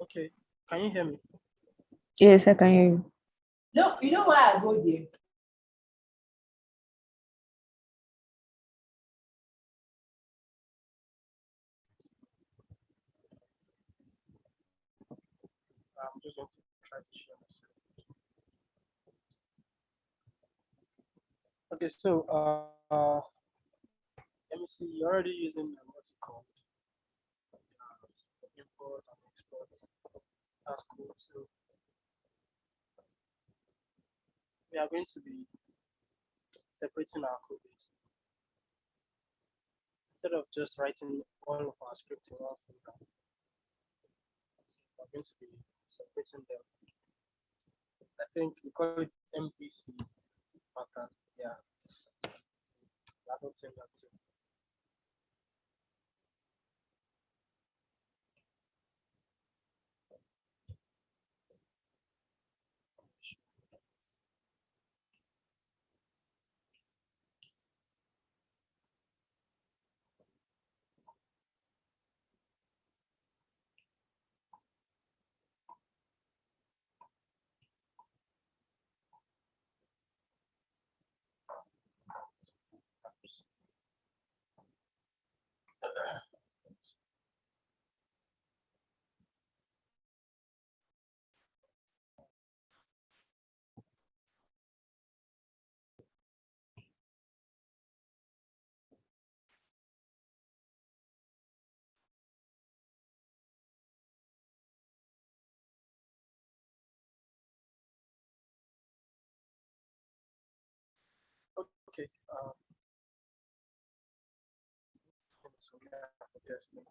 Okay, can you hear me? Yes, I can hear you. No, you know why I go there? I'm just going to try to share myself. Okay, so let me see. You're already using what's it called? Import and export. That's cool. So we are going to be separating our code base. Instead of just writing all of our scripts in one folder, we're going to be separating them. I think we call it MVC pattern. Yeah. Adopting that too. Okay. So we have for testing.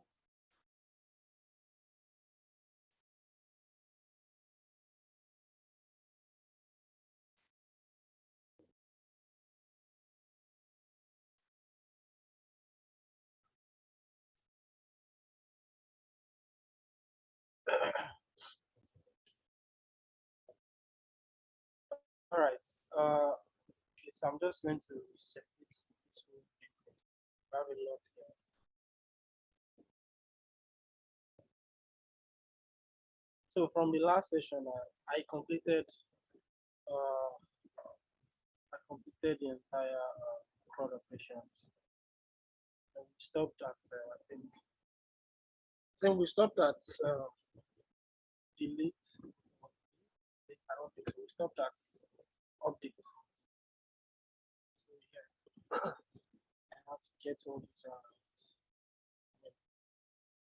All right. Okay, so I'm just going to set it to have a lot here. So from the last session, I completed the entire crowd operations. And we stopped at I think. Then we stopped at delete. I don't think so. We stopped at update. So here, I have to get all these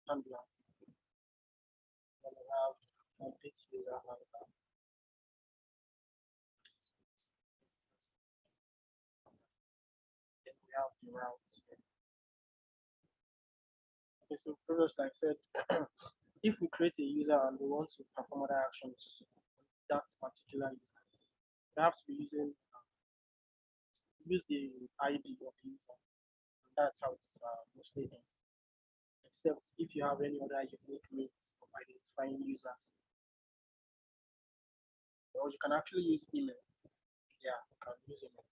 handler. Then we have update user handler. Then we have the routes here. Okay, so previously I said if we create a user and we want to perform other actions on that particular user, we have to be use the ID of the user. And that's how it's mostly done. Except if you have any other unique means of identifying users. Or you can actually use email. Yeah, you can use email.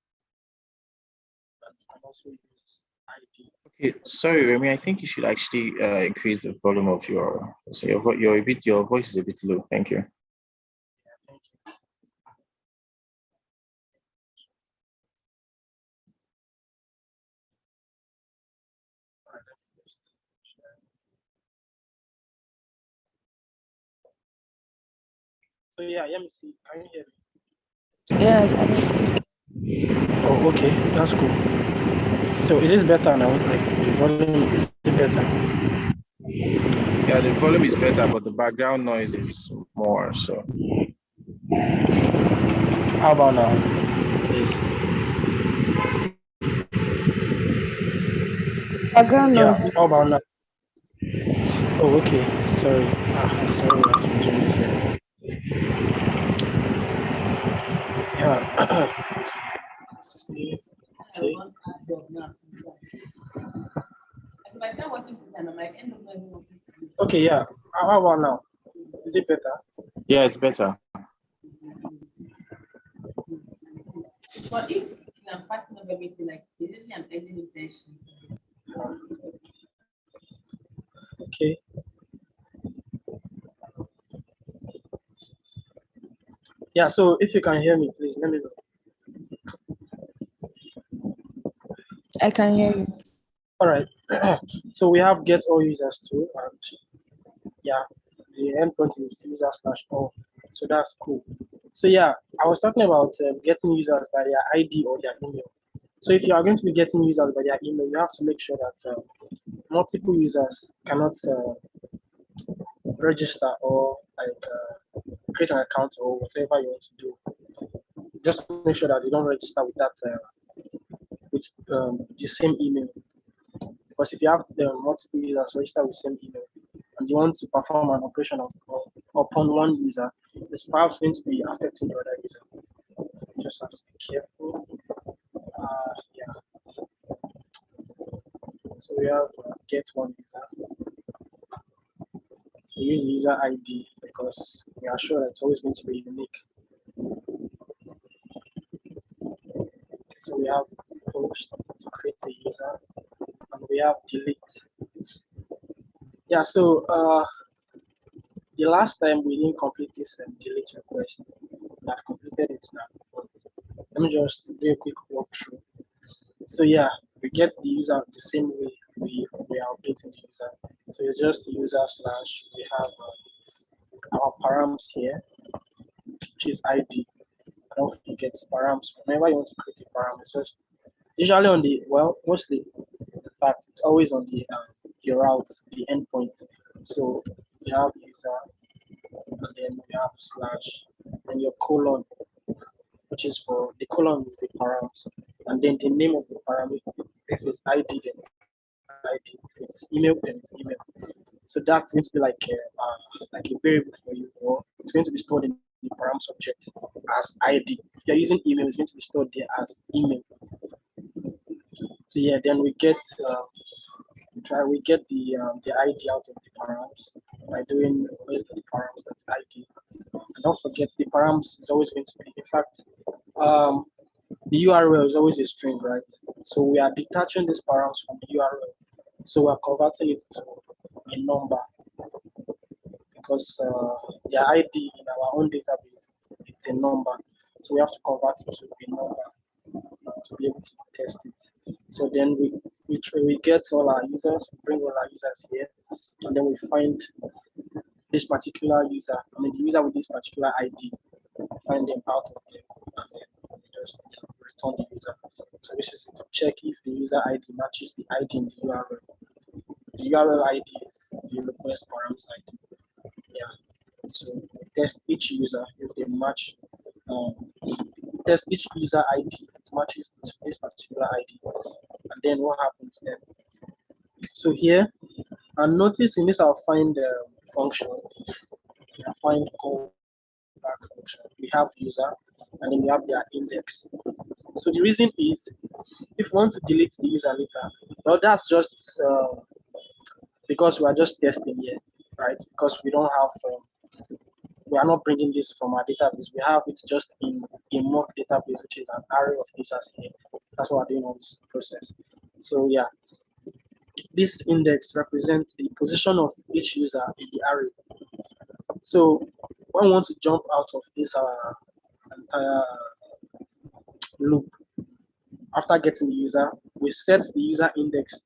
And you can also use ID. Okay, sorry, Remy. I think you should actually increase the volume of your. So your voice is a bit low. Thank you. Yeah, thank you. All right, let me just share. So yeah, let me see. Can you hear me? Yeah, I can hear you. Oh, okay, that's cool. So is this better now? Like the volume is it better? Yeah, the volume is better, but the background noise is more. So How about now? Please. Background Yeah, noise. how about now? Oh, okay. Sorry. I'm sorry what I'm doing this here. Yeah. See. Okay. Okay, yeah. How about now? Is it better? yeah, it's better. But if I'm partner of everything, like immediately I'm ending intention. Okay. Yeah, so if you can hear me, please let me know. I can hear you. All right. So we have get all users too, and yeah, the endpoint is user slash all. So that's cool. So yeah, I was talking about getting users by their ID or their email. So if you are going to be getting users by their email, you have to make sure that multiple users cannot register or like create an account or whatever you want to do. Just make sure that they don't register with that with the same email. Because if you have multiple users register with the same email and you want to perform an operation upon one user, it's perhaps going to be affecting the other user. Just have to be careful. Yeah. So we have get one user. So we use user ID because we are sure that it's always going to be unique. So we have post to create a user, and we have delete. Yeah. So the last time we didn't complete this delete request. I've completed it now. But let me just do a quick walkthrough. So yeah, we get the user the same way we are updating the user. So it's just user slash. We have our params here, which is ID. Don't forget params. Whenever you want to create a param, it's just usually on the mostly in fact it's always on the your route, the endpoint. So you have user and then we have slash and your colon, which is for the colon is the params, and then the name of the param. If it's ID, then it's ID. If it's email, then it's email. So that's going to be like a variable for you, or it's going to be stored in the param subject as ID. If you're using email, it's going to be stored there as email. So yeah, then we get the ID out of the params by doing the params that's ID. And don't forget the params is always going to be, in fact, um, the URL is always a string, right? So we are detaching these params from the URL. So we are converting it to a number because the ID in our own database it's a number. So we have to convert it to a number to be able to test it. So then we get all our users, we bring all our users here, and then we find this particular user, I mean the user with this particular ID, find them out of there, and then we just return the user. So this is to check if the user ID matches the ID in the URL. The URL ID is the request params ID. Yeah. So we test each user if they match. Test each user ID if it matches this particular ID, and then what happens then? So here, and notice in this our find function, our find callback function. We have user, and then we have their index. So the reason is, if we want to delete the user later, well, that's just because we are just testing here, right? Because we don't have we are not bringing this from our database. We have it just in a mock database, which is an array of users here. That's what we're doing on this process. So yeah, this index represents the position of each user in the array. So when we want to jump out of this entire loop, after getting the user, we set the user index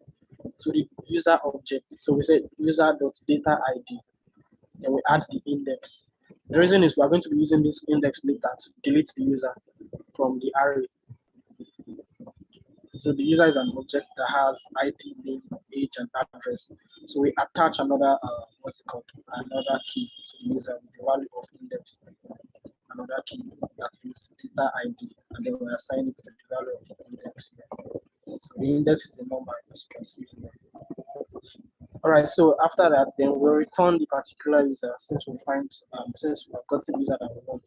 to the user object. So we say user.data ID, and we add the index. The reason is we are going to be using this index later to delete the user from the array. So the user is an object that has ID, name, age, and address. So we attach another another key to the user with the value of index, another key that is data ID, and then we assign it to the value of the index here. So the index is a number, as you can see here. All right. So after that, then we'll return the particular user since we have got the user that we want.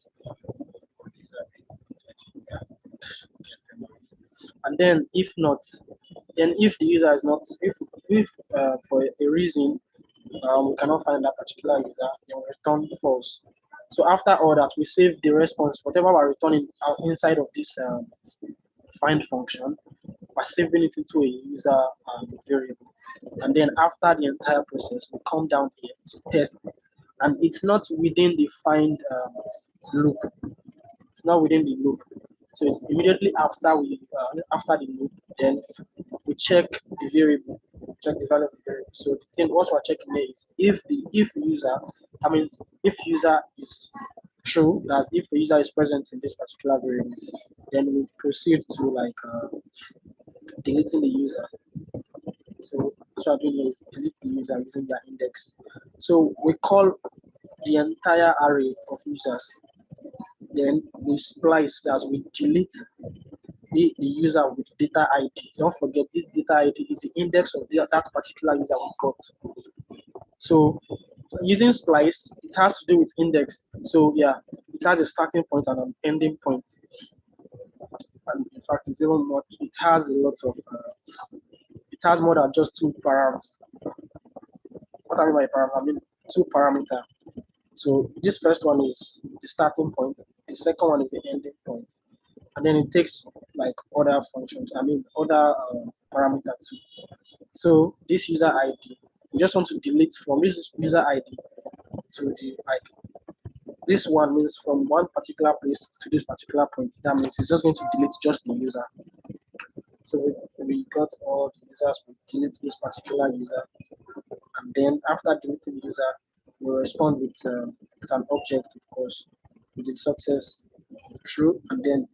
And then if not, then if the user is not, if for a reason we cannot find that particular user, then we return false. So after all that, we save the response, whatever we're returning inside of this find function, we're saving it into a user variable. And then after the entire process, we come down here to test, and it's not within the find loop. it's not within the loop. So it's immediately after after the loop, then we check the variable, check the value of the variable. So the thing what we're checking here is if user, that means if user is true, that if the user is present in this particular variable, then we proceed to like deleting the user. So what we're doing here is delete the user using their index. So we call the entire array of users. Then we splice as we delete the user with data ID. Don't forget this data ID is the index of that particular user we got. So using splice, it has to do with index. So yeah, it has a starting point and an ending point. And in fact, it's even more. It has a lot of. It has more than just two parameters. What I mean by parameter? I mean two parameters. So this first one is the starting point. The second one is the ending point, and then it takes like other functions. I mean other parameters too. So this user ID, we just want to delete from this user ID to the like this one means from one particular place to this particular point. That means it's just going to delete just the user. So we got all the users, we delete this particular user, and then after deleting the user, we respond with an object, of course, with the success true, and then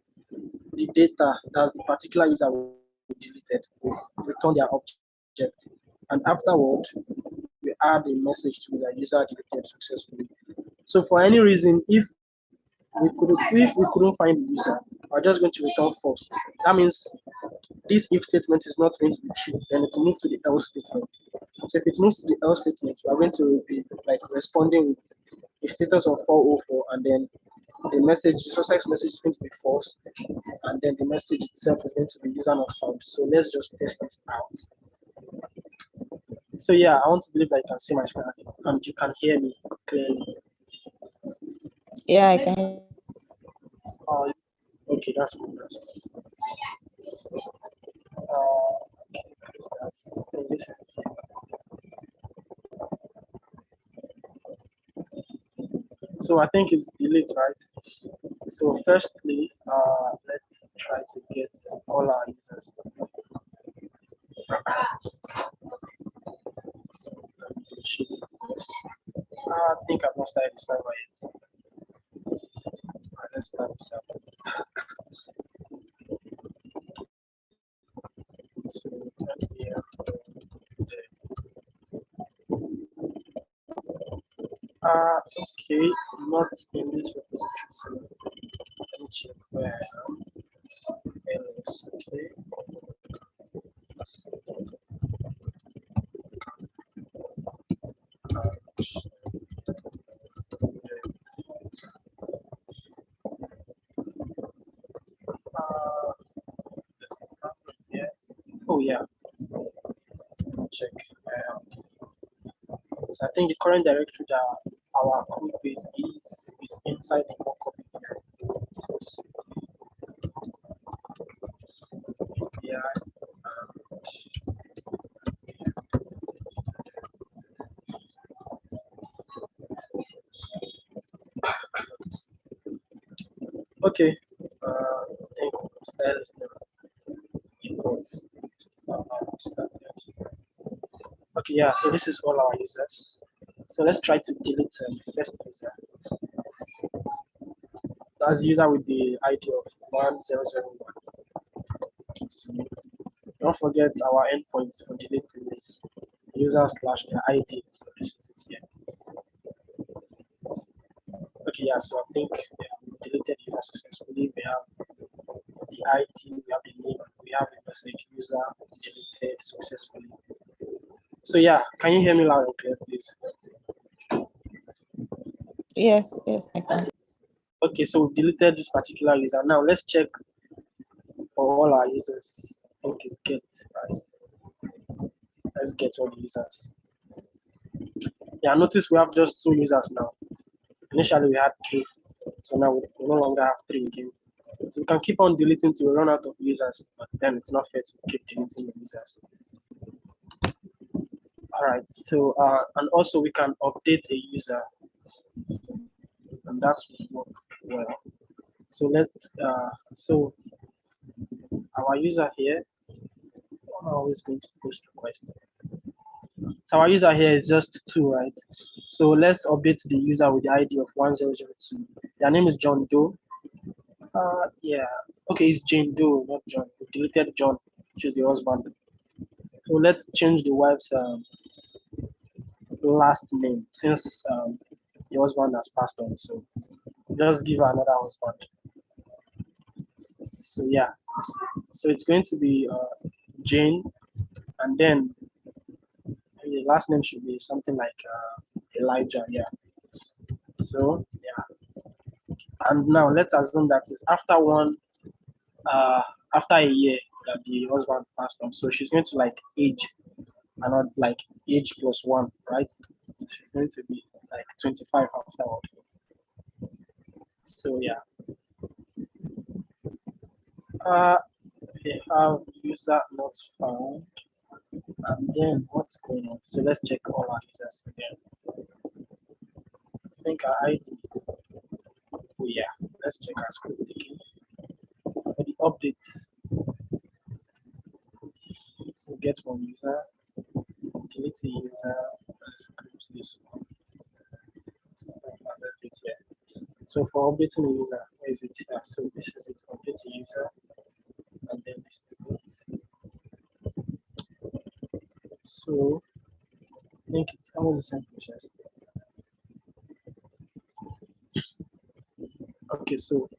the data that's the particular user we deleted will return their object, and afterward we add a message to the user deleted successfully. So for any reason, if we couldn't find the user, we're just going to return false. That means this if statement is not going to be true, then it will move to the else statement. So if it moves to the else statement, we are going to be like responding with a status of 404, and then the success message is going to be false, and then the message itself is going to be user not found. So let's just test this out. So yeah, I want to believe that you can see my screen and you can hear me clearly. Yeah, I can. Okay, that's good. That's good. This is it. So I think it's delete, right? So firstly, let's try to get all our users. So let me check it first. I think I've not started the server yet. Let's start the server. So here, okay, not in this repository. So let me check where I am. Else, okay. Uh, yeah. Oh yeah. Check. So I think the current directory that our code base is inside the mockup here. So yeah. Okay. I think style is now imports. Okay, yeah. So this is all our users. So let's try to delete the first user. That's the user with the ID of 1001. So don't forget our endpoints for deleting this user slash their ID. So this is it here. Okay, yeah, so I think we deleted user successfully. We have the ID, we have the name, we have the message user deleted successfully. So yeah, can you hear me loud and clear, please? Yes, I can. Okay, so we've deleted this particular user. Now let's check for all our users. I think it's get, right? Let's get all the users. Yeah, notice we have just 2 users now. Initially we had 3, so now we no longer have 3 again. So we can keep on deleting till we run out of users, but then it's not fair to keep deleting the users. All right, so and also we can update a user, and that will work well. So So let's so our user here, I'm always going to post request. So our user here is just 2, right? So let's update the user with the ID of 1002. Their name is John Doe. Yeah. Okay, it's Jane Doe, not John. We deleted John, which is the husband. So let's change the wife's last name since the husband has passed on. So just give her another husband. So yeah. So it's going to be Jane, and then the last name should be something like Elijah. Yeah. So yeah. And now let's assume that is uh, after a year that the husband passed on. So she's going to like age, and not like age plus 1, right? So she's going to be like 25 afterward. So yeah. They have user not found, and then what's going on? So let's check all our users again. I think our ID is, oh yeah, let's check our script again. For the updates, so get one user, delete the user, let's close this one. So let's do it here. So for updating the user, where is it here? So this is it, update the user, and then this is it. So I think it's almost the same process. Okay, so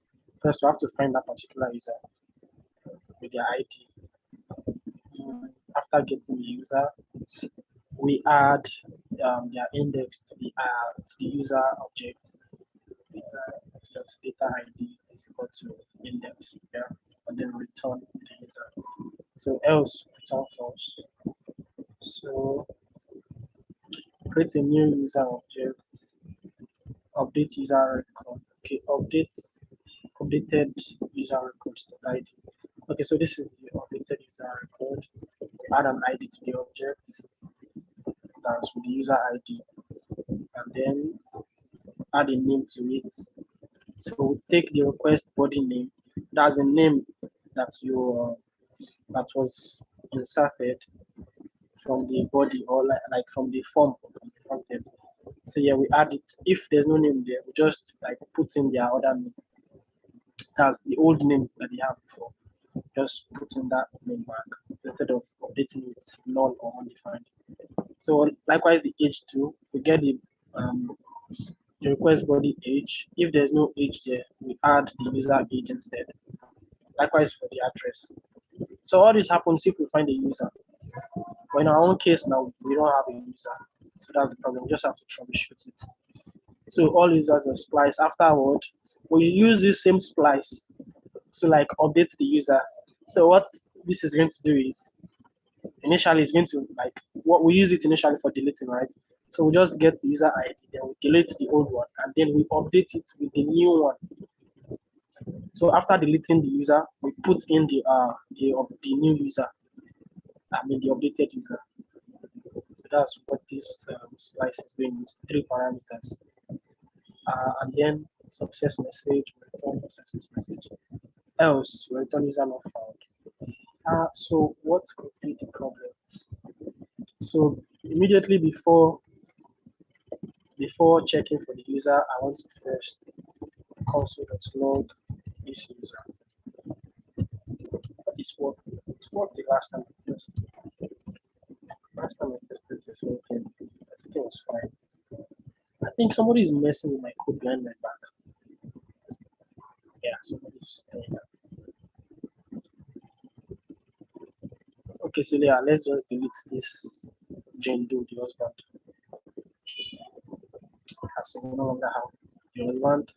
first we have to find that particular user with their ID. After getting the user, we add their index to the user object. Data ID is equal to index, yeah, and then return the user. So else return false. So create a new user object, update user record. Okay, updated user records to ID. Okay, so this is the updated user record. Add an ID to the object. That's with the user ID, and then add a name to it. So take the request body name. That's a name that that was inserted from the body, or like from the form from the front end. So yeah, we add it. If there's no name there, we just like put in their other name. That's the old name that they have before. Just put in that name back instead of updating it null or undefined. So likewise, the age too, we get the request body age. If there's no age there, we add the user age instead. Likewise for the address. So all this happens if we find a user. But in our own case now, we don't have a user. So that's the problem. We just have to troubleshoot it. So all users are splice. Afterward, we use this same splice to like update the user. So what this is going to do is initially it's going to like what we use it initially for deleting, right? So we just get the user ID, then we delete the old one, and then we update it with the new one. So after deleting the user, we put in the new user. I mean the updated user. So that's what this slice is doing. It's 3 parameters, and then success message, return success message. Else, return user not found. So what could be the problem? So immediately before checking for the user, I want to first console.log this user. But it's worked the last time I tested. Last time I tested this whole thing, everything was fine. I think somebody is messing with my code behind my back. Yeah, somebody's doing that. Okay, so yeah, let's just delete this Jane Doe, the husband. So we no longer have the husband.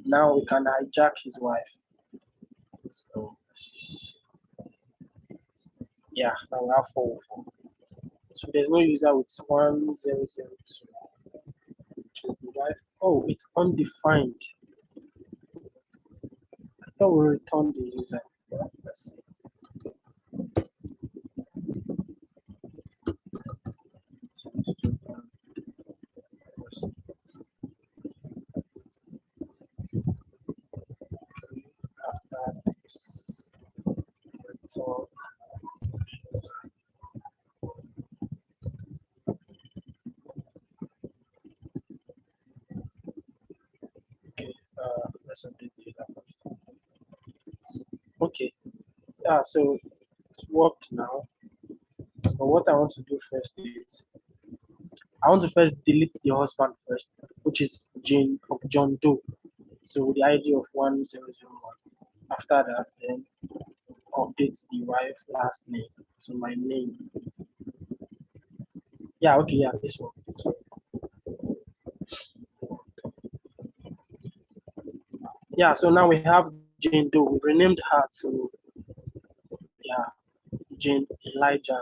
Now we can hijack his wife. So yeah, now we have 404. So there's no user with 1002, which is the wife. Oh, it's undefined. I thought we returned the user. Let's see. So let's do So okay, let's update the data first. Okay, yeah, so it's worked now. But what I want to do first is I want to first delete the husband first, which is Jane of John Doe. So with the ID of 1001. After that, then update the wife last name. So my name. Yeah, okay, yeah, this one. So yeah, so now we have Jane Doe. We renamed her to yeah Jane Elijah.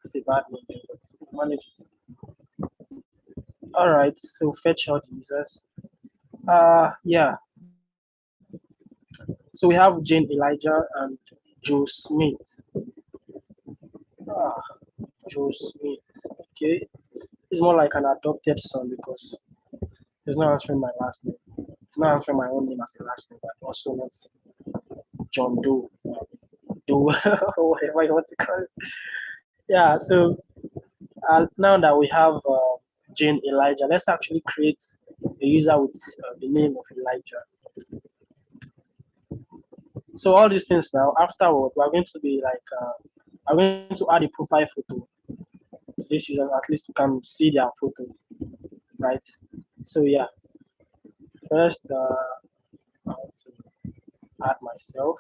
It's a bad name, but we manage it. All right, so fetch out users. Yeah. So we have Jane Elijah and Joe Smith. Ah, Joe Smith. Okay, it's more like an adopted son because he's not answering my last name. It's not answering my own name as the last name, but also not John Doe. Doe, whatever you want to call it. Yeah, so now that we have Jane Elijah, let's actually create a user with the name of Elijah. So all these things now, afterward, we're going to be like, I'm going to add a profile photo to this user, at least you can see their photo, right? So yeah, first I want to add myself.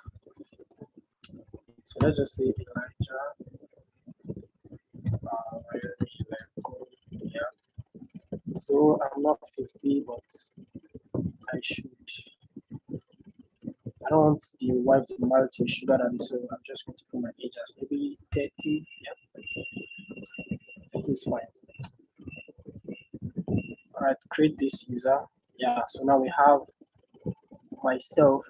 So let's just say Elijah. Let's go here. So I'm not 50, but I should. I don't want the wife to be married to a sugar daddy, so I'm just going to put my age as maybe 30. Yeah, it is fine. All right, create this user. Yeah, so now we have myself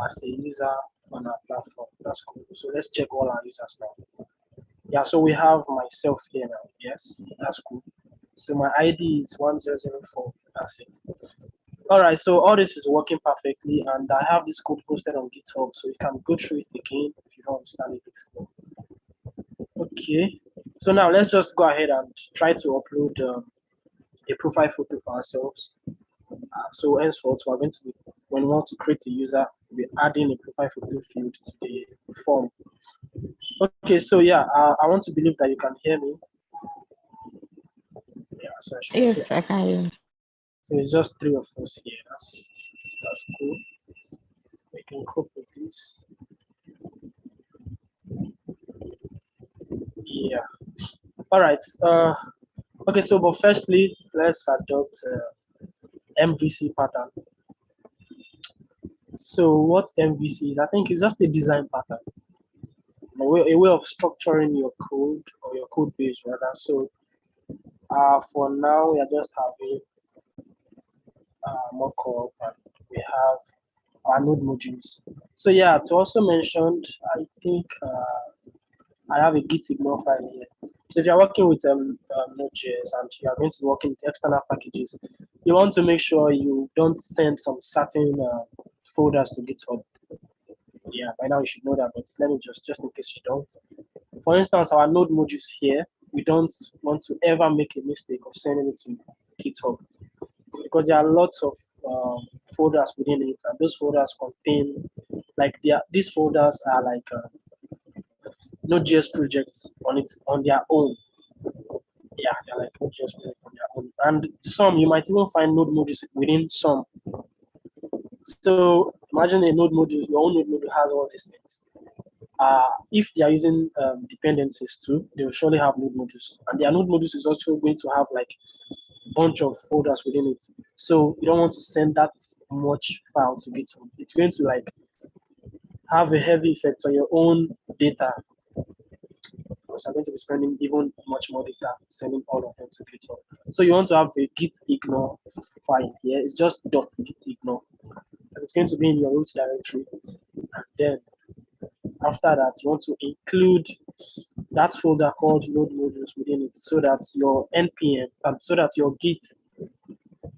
as a user on our platform. That's cool. So let's check all our users now. Yeah, so we have myself here now. Yes, that's cool. So my ID is 1004. That's it. All right, so all this is working perfectly, and I have this code posted on GitHub, so you can go through it again if you don't understand it before. Okay, so now let's just go ahead and try to upload a profile photo for ourselves. So henceforth, we're going to, when we want to create a user, we're adding a profile photo field to the form. Okay, so yeah, I want to believe that you can hear me. Yeah, so I should Yes, I can hear you. So it's just three of us here. That's cool. We can cope with this. Yeah. All right. Okay. So, but firstly, let's adopt MVC pattern. So, what MVC is? I think it's just a design pattern, a way of structuring your code or your code base rather. So, for now, we are just having mockup and we have our node modules. So yeah, to also mention, I think I have a git ignore file here. So if you're working with NodeJs and you are going to work with external packages, you want to make sure you don't send some certain folders to GitHub. Yeah, by now you should know that, but let me just in case you don't. For instance, our node modules here, we don't want to ever make a mistake of sending it to GitHub because there are lots of folders within it, and those folders contain like these folders are like Node.js projects on their own. Yeah, they're like Node.js projects on their own, and some you might even find node modules within some. So imagine a node module, your own node module has all these things. If they are using dependencies too, they will surely have node modules, and their node modules is also going to have like bunch of folders within it. So you don't want to send that much file to GitHub. It's going to like have a heavy effect on your own data because you're going to be spending even much more data sending all of them to GitHub. So you want to have a git ignore file here. It's just .git ignore. And it's going to be in your root directory. And then after that, you want to include that folder called node modules within it so that your npm so that your git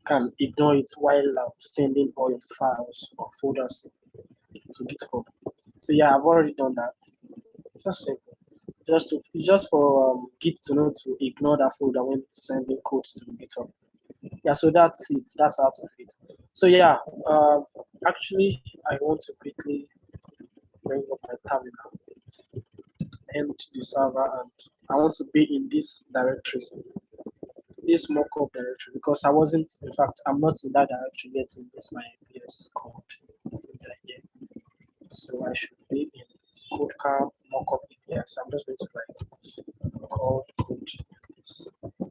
can ignore it while sending all your files or folders to GitHub. So yeah, I've already done that. It's just simple. Just for Git to know to ignore that folder when sending codes to GitHub. Yeah, so that's it. That's out of it. So yeah, actually, I want to quickly bring up my terminal, empty the server, and I want to be in this directory, this mockup directory, because I wasn't, in fact, I'm not in that directory yet in this my PS code here. So I should be in KodeCamp mockup. Yeah, so I'm just going to like code this. Oh,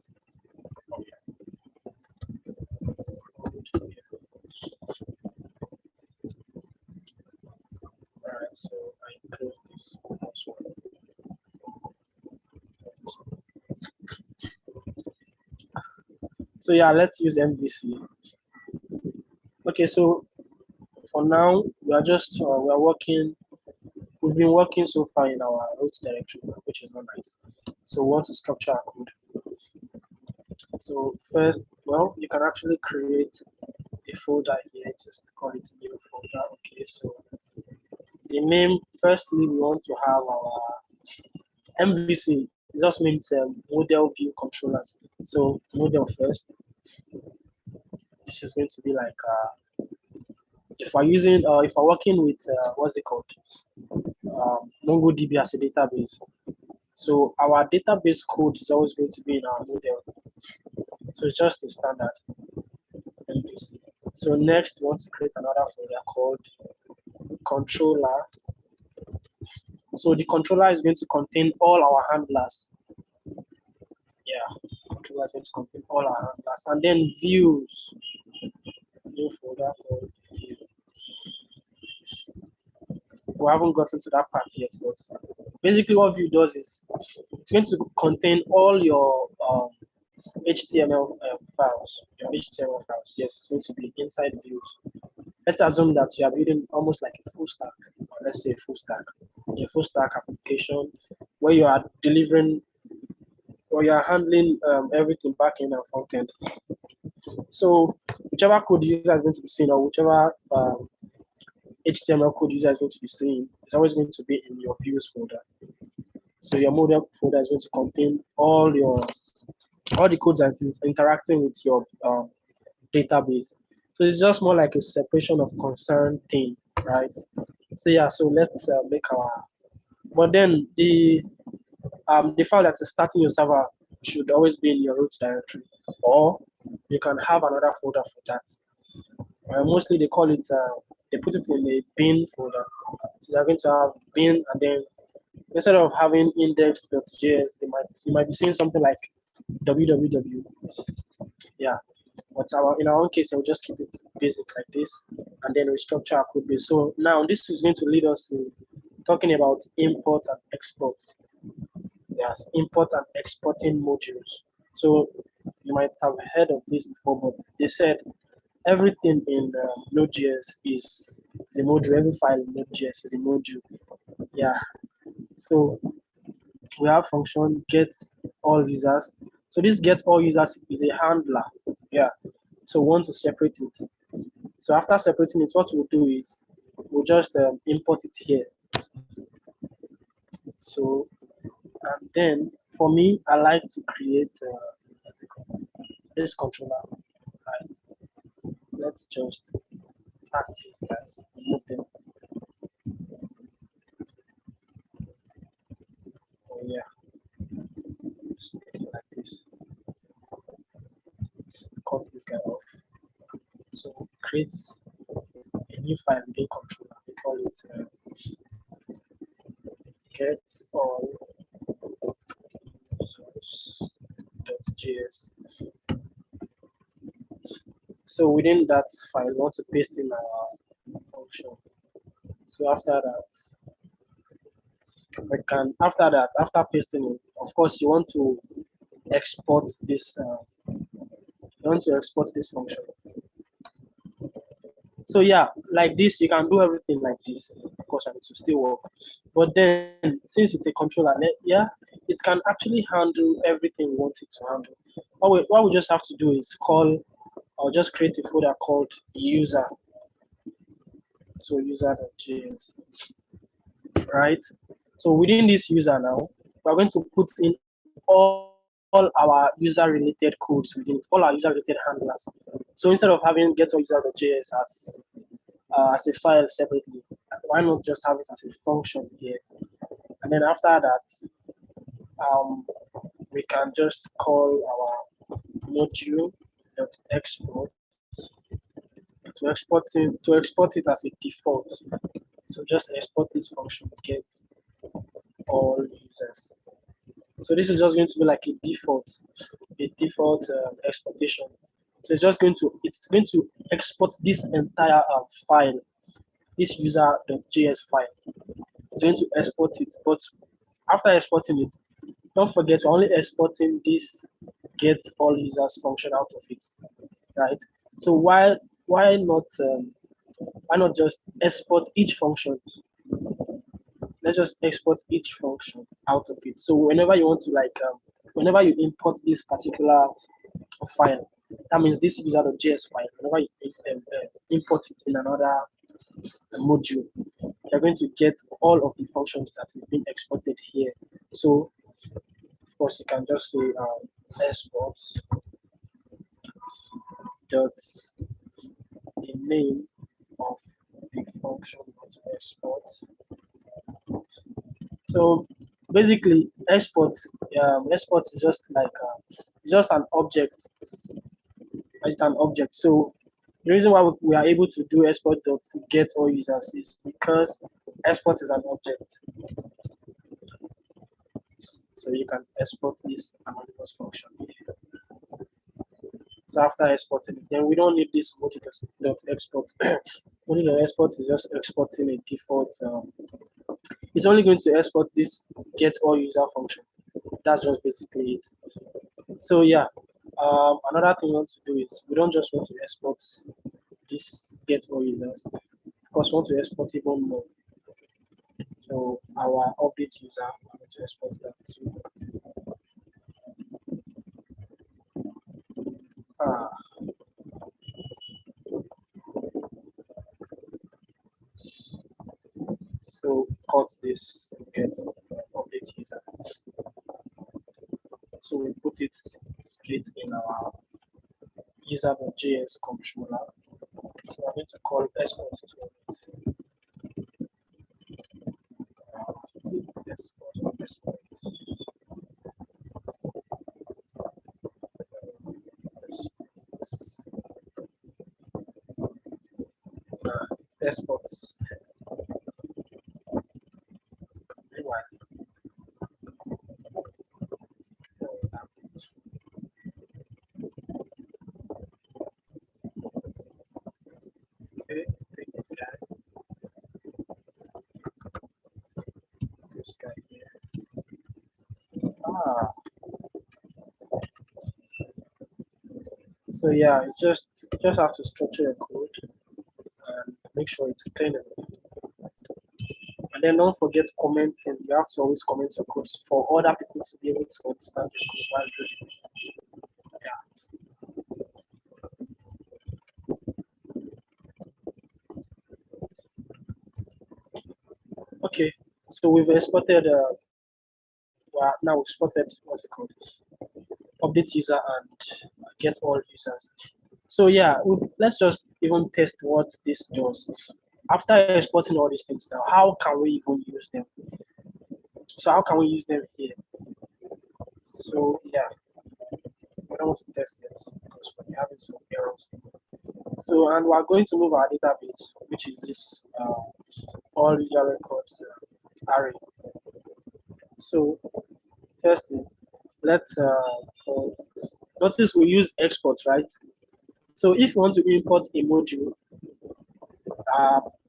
yeah. Alright, so I close this also. So yeah, let's use MVC. Okay, so for now we are just we are working. We've been working so far in our root directory, which is not nice. So we want to structure our code. So first, well, you can actually create a folder here. Just call it new folder. Okay, so the name. Firstly, we want to have our MVC. It just means model view controllers. So model first. This is going to be like if we're using if we're working with what's it called MongoDB as a database. So our database code is always going to be in our model. So it's just a standard MVC. So next we want to create another folder called controller. So the controller is going to contain all our handlers. Yeah, controller is going to contain all our handlers, and then views. New folder called view. We haven't gotten to that part yet, but basically what view does is it's going to contain all your HTML files, your HTML files. Yes, it's going to be inside views. Let's assume that you are building almost like a full stack, or let's say a full stack application where you are delivering or you are handling everything back end and front end. So whichever code the user is going to be seeing, or whichever HTML code user is going to be seeing, is always going to be in your views folder. So your model folder is going to contain all the codes that is interacting with your database. So it's just more like a separation of concern thing, right? So yeah, so let's make our. But then the file that is starting your server should always be in your root directory, or you can have another folder for that. Mostly they call it they put it in a bin folder. So they're going to have bin, and then instead of having index.js, you might be seeing something like www. Yeah, but in our own case, I'll just keep it basic like this, and then restructure our code base. So now this is going to lead us to talking about import and export. Yes, import and exporting modules. So you might have heard of this before, but they said everything in NodeJS is a module. Every file in NodeJS is a module. Yeah. So we have function get all users. So this get all users is a handler. Yeah. So we want to separate it. So after separating it, what we'll do is we'll just import it here. So and then for me, I like to create this controller. Right. Let's just add these guys, remove them. Oh yeah, just make it like this. Cut this guy off. So create a new file within controller. We call it get all users.js. So within that file, we want to paste in our function. So after that, after pasting it, of course, you want to export this. Function. So yeah, like this, you can do everything like this. Of course, and it will still work. But then, since it's a controller, yeah, it can actually handle everything you want it to handle. What we just have to do is or just create a folder called user. So user.js, right? So within this user now, we're going to put in all our user-related codes within it, all our user-related handlers. So instead of having get_user.js as a file separately, why not just have it as a function here? And then after that, we can just call our module.export to export it as a default. So just export this function get all users. So this is just going to be like a default exportation. So it's going to export this entire file, this user.js file. It's going to export it, but after exporting it, don't forget we're only exporting this get all users function out of it, right? So why not just export each function? Let's just export each function out of it. So whenever you want to whenever you import this particular file, that means this user.js file, whenever you import it in another module, you're going to get all of the functions that is being exported here. So of course you can just say export dot the name of the function to export. So basically, export is just like just an object. It's an object. So the reason why we are able to do export dot get all users is because export is an object. So you can export this anonymous function here. So after exporting it, then we don't need this module.export. Module.export is just exporting a default. It's only going to export this get all user function. That's just basically it. So yeah, another thing we want to do is we don't just want to export this get all users. Of course, we want to export even more. So our update user, we want to export that too. So cut this get update user. So we put it straight in our user.js controller. So I'm going to call export to it. Export. Exports. Okay, take this guy. This guy here. So yeah, it's just have to structure your code and make sure it's clean enough. And then don't forget commenting. You have to always comment your codes for other people to be able to understand your code while doing it. Okay, so we've exported now we've exported what's it called? Update user and get all users. So yeah, let's just even test what this does. After exporting all these things now, how can we even use them? So how can we use them here? So yeah, we don't want to test it because we're having some errors. So and we're going to move our database, which is this all user records array. So first thing, let's notice we use export, right? So if you want to import a module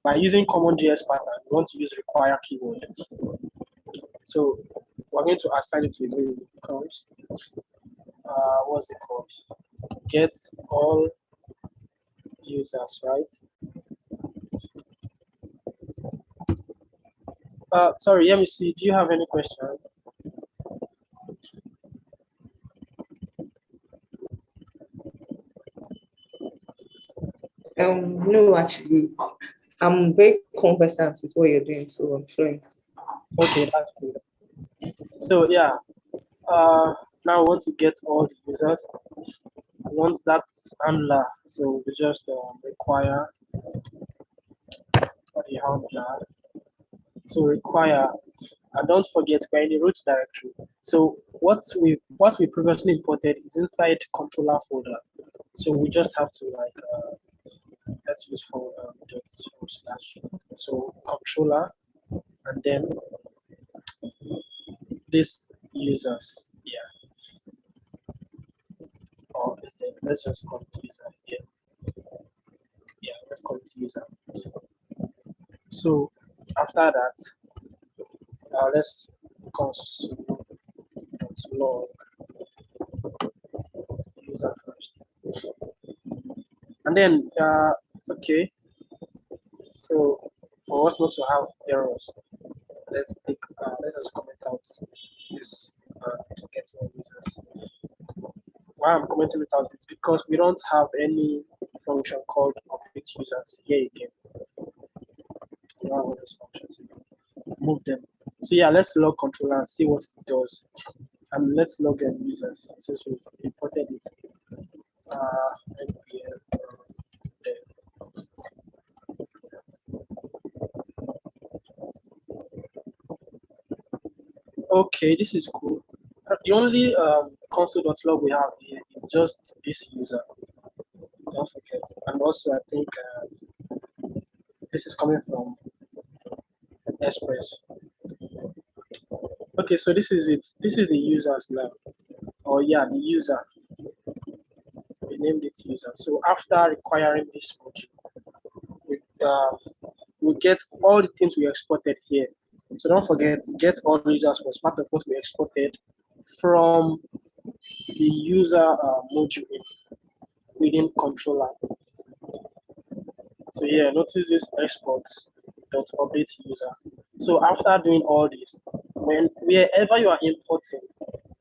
by using common JS pattern, we want to use require keyword. So we're going to assign it to a variable const. What's it called? Get all users, right? Sorry, let me see. Do you have any question? No, actually, I'm very conversant with what you're doing, so I'm fluent. Okay, that's good. So yeah, now we want to get all the users. Once that's handler, so we just require for the handler. So require, and don't forget we're in the root directory. So what we previously imported is inside controller folder. So we just have to like let's use for dot slash. So controller and then this users. Yeah, or instead let's just call it user here. Yeah, let's call it user. So after that, let's console log user first, and then okay. So for us not to have errors, let's just comment out this to get more users. Why I'm commenting it out is because we don't have any function called update users here again. We don't have all those functions again. Move them. So yeah, let's log controller and see what it does. And let's log in users since we've imported it. npm there. Okay, this is cool. The only console.log we have here is just this user. Don't forget. And also, I think this is coming from Express. Okay, so this is it. This is the users now. Oh yeah, the user. We named it user. So after requiring this module, we get all the things we exported here. So don't forget, get all users was part of what we exported from the user module within controller. So yeah, notice this export dot update user. So after doing all this, wherever you are importing,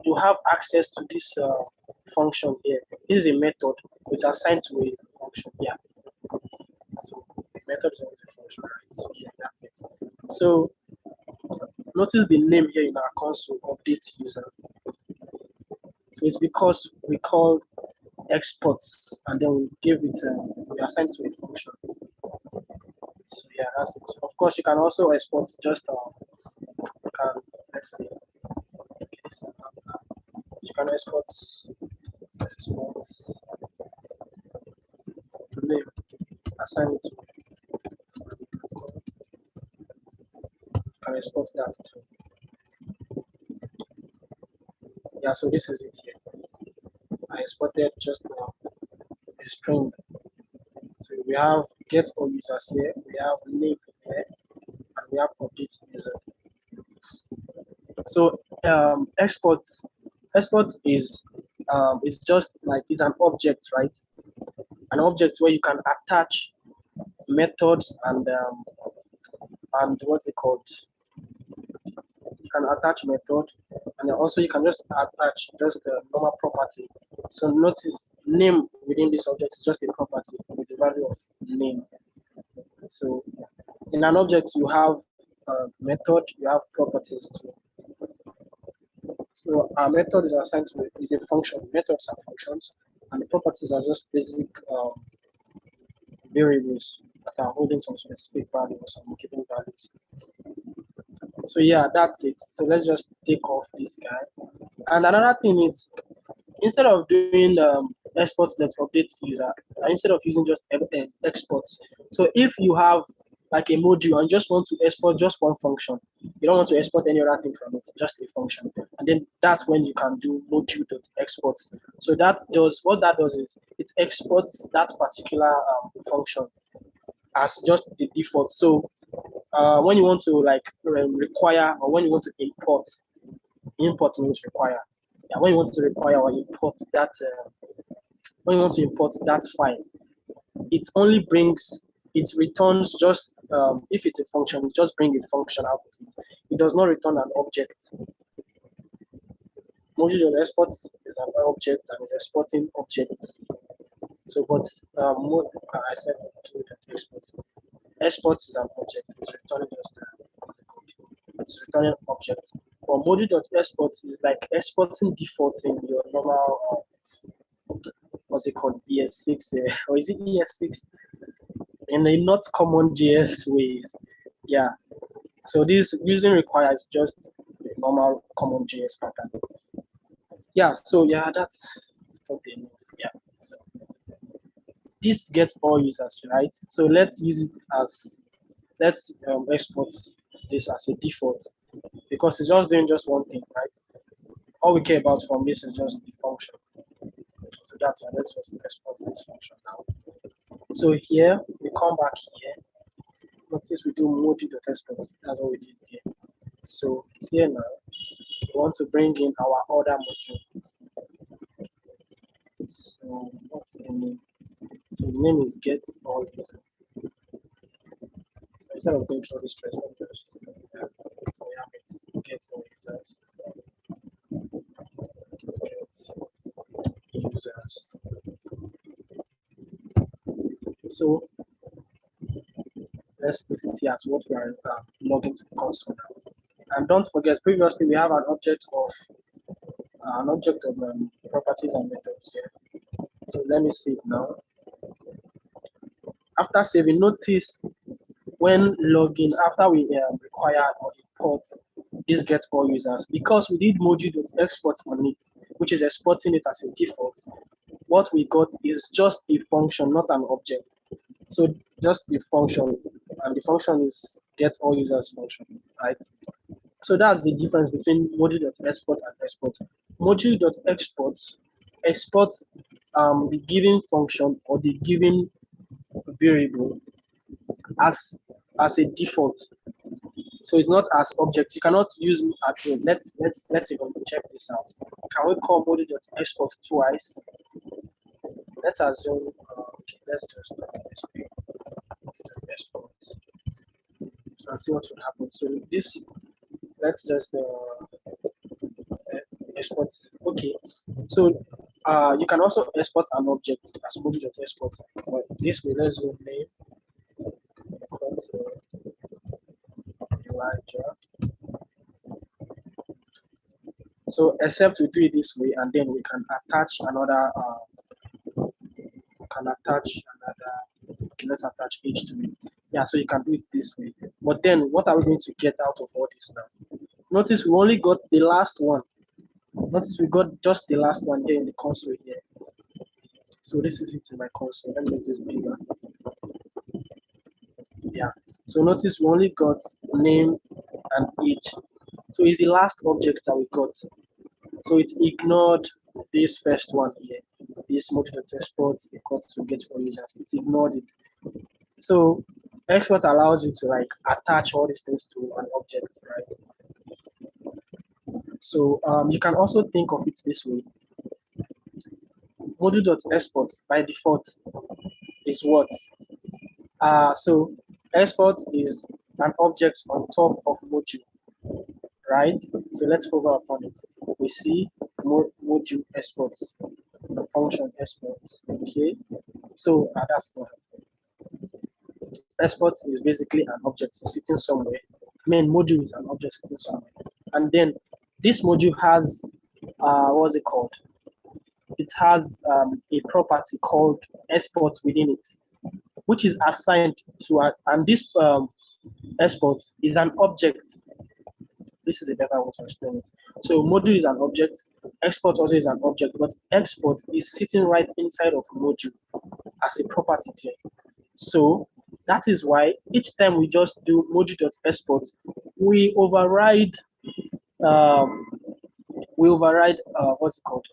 you have access to this function here. This is a method which is assigned to a function here. So the method is always a function, right? So yeah, that's it. So notice the name here in our console, update user. So it's because we called exports and then we give it, we assign to a function. So yeah, that's it. Of course, you can also export just, you can, let's see, okay, so, you can export the name, assign it to, you can export that too. Yeah, so this is it here. I exported just now a string. So we have get all users here, we have name here, and we have update user. So export is just like it's an object, right? An object where you can attach methods and what's it called? You can attach method, and then also you can just attach just the normal property. So notice name within this object is just a property with the value of name. So in an object you have method, you have properties too. So our method is assigned to is a function. Methods are functions, and the properties are just basic variables that are holding some specific values, some given values. So yeah, that's it. So let's just take off this guy. And another thing is, instead of doing exports that update user, instead of using just exports. So if you have like a module and just want to export just one function, you don't want to export any other thing from it, just a function, and then that's when you can do module.export. So that does what that does is it exports that particular function as just the default. So when you want to like require or when you want to import means require. Yeah, when you want to require or import that, when you want to import that file, it only brings, it returns just, if it's a function, it just brings a function out of it. It does not return an object. Module export is an object and is exporting objects. So, but I said export. Export is an object. It's returning just the code. it's returning object. But module.export is like exporting defaults in your normal what's it called, ES6 or is it ES6 in a not common JS ways. Yeah. So this using requires just a normal common JS pattern. Yeah. So yeah, that's okay. Yeah. So this gets all users, right? So let's use it as let's export this as a default because it's just doing just one thing, right? All we care about from this is just the function. So that's why let's just export this function now. So here we come back here. Notice we do module.export. That's what we did here. So here now we want to bring in our other module. So what's the name? So the name is get all user. So instead of going through this stress, let me just so we have it get all users. Get users. So let's put it here as what we are logging to the console now. And don't forget, previously we have an object of properties and methods here. So let me save now. After saving, notice when logging, after we require or import this get all users, because we did module.export on it, which is exporting it as a default, what we got is just a function, not an object. So just the function, and the function is get all users function, right? So that's the difference between module.export and export. Module.export exports the given function or the given variable as a default. So it's not as object. You cannot use let's even check this out. Can we call module.export twice? Let's assume okay, let's just this way. Export and see what will happen. So this let's just export. Okay, so you can also export an object as module.export. But this way, let's do name equal to Elijah. So except we do it this way, and then we can attach another. Okay, let's attach H to it. Yeah, so you can do it this way. But then, what are we going to get out of all this now? Notice we only got the last one. Notice we got just the last one here in the console here. So this is it in my console. Let me make this bigger. Yeah. So notice we only got name and age. So it's the last object that we got. So it ignored this first one here. This module.export equals to get all users. It ignored it. So export allows you to like attach all these things to an object, right? So you can also think of it this way. Module.export by default is what? So export is an object on top of module, right? So let's hover upon it. We see module exports, the function exports. Okay, so that's what export is basically an object sitting somewhere. I mean, module is an object sitting somewhere, and then this module has what's it called? It has a property called export within it, which is assigned to and this export is an object. This is a better way to explain it. So module is an object, export also is an object, but export is sitting right inside of module as a property there. So that is why each time we just do module.export, we override what's it called?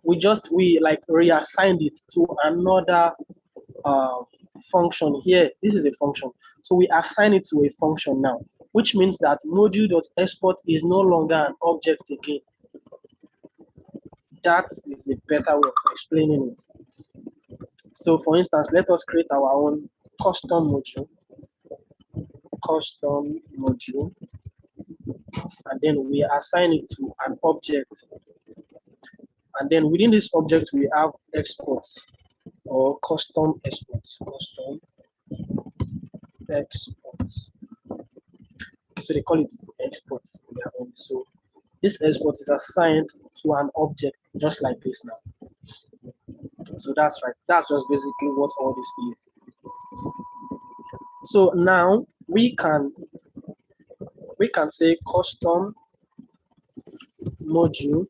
We like reassigned it to another function here. This is a function. So we assign it to a function now, which means that module.export is no longer an object again. That is a better way of explaining it. So for instance, let us create our own custom module, and then we assign it to an object. And then within this object, we have exports or custom exports. So they call it export in their own. So this export is assigned to an object just like this now. So that's right. That's just basically what all this is. So now we can say custom module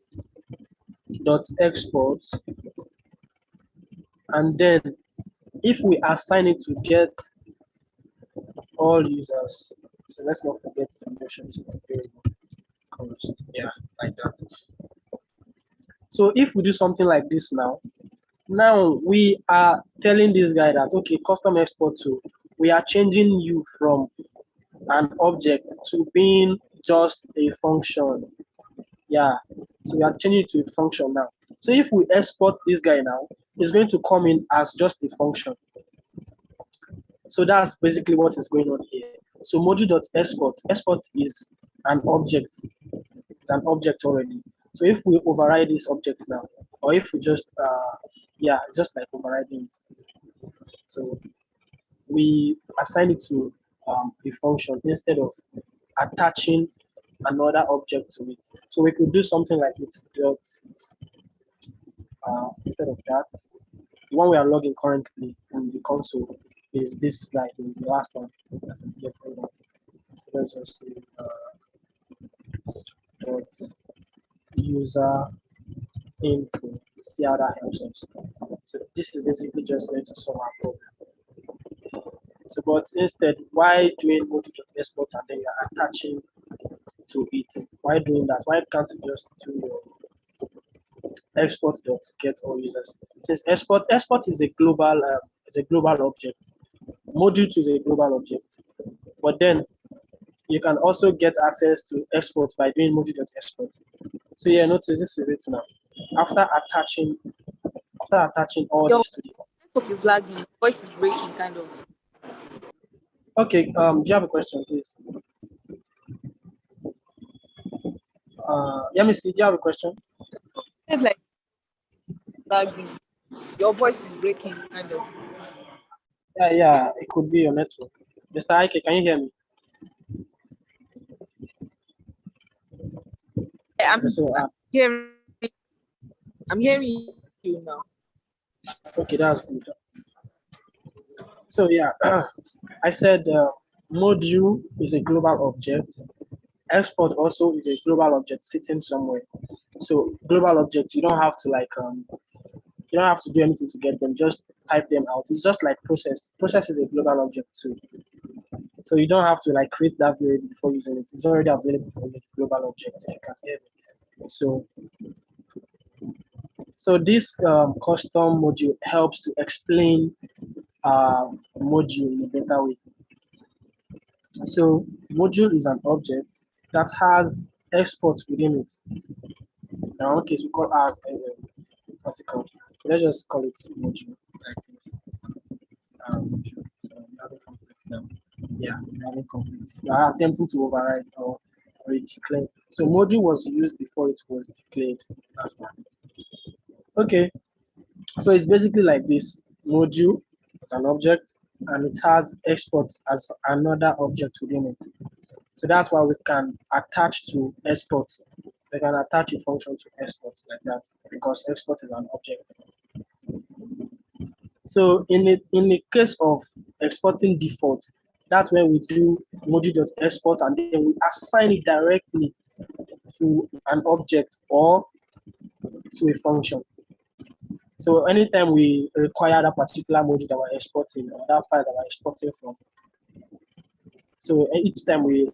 dot export, and then if we assign it to get all users, so let's not forget submission to the variable const. Yeah, like that. So if we do something like this now we are telling this guy that okay, custom export to, we are changing you from an object to being just a function. Yeah, so we are changing it to a function now. So if we export this guy now, it's going to come in as just a function. So that's basically what is going on here. So export is an object. It's an object already. So if we override this object now, or if we just yeah, just like overriding it. So we assign it to a function instead of attaching another object to it. So we could do something like it dot instead of that. The one we are logging currently in the console is this guy, is the last one. That is get rid of. So let's just say dot user info. See how that helps us. So this is basically just going to solve our problem. So but instead, why doing multi.export and then you're attaching to it? Why doing that? Why can't you just do your export dot get all users? Since export is a global object. Module 2 is a global object. But then you can also get access to export by doing module.export. So yeah, notice this is it now. After attaching all Your this to the network is lagging. Voice is breaking, kind of. okay, do you have a question, please? Let me see. Do you have a question? It's like lagging. Your voice is breaking, kind of. Yeah, it could be your network. Mr. Ike, can you hear me? I'm So hearing. I'm hearing you now. okay, that's good. So yeah, I said module is a global object. Export also is a global object sitting somewhere. So global objects, you don't have to like you don't have to do anything to get them. Just type them out. It's just like process. Process is a global object too. So you don't have to like create that variable before using it. It's already available for you, global object. If you can hear me. So this custom module helps to explain module in a better way. So module is an object that has exports within it. In our case, we call ours what's it called? So let's just call it module like this. Module. So we're having conflicts now. Yeah, we're having conflicts. We are attempting to override or declare. So module was used before it was declared. That's why. Okay, so it's basically like this. Module is an object and it has exports as another object within it. So that's why we can attach to exports. We can attach a function to exports like that because export is an object. So in the case of exporting default, that's when we do module.export and then we assign it directly to an object or to a function. So anytime we require that particular module that we're exporting or that file that we're exporting from, so each time we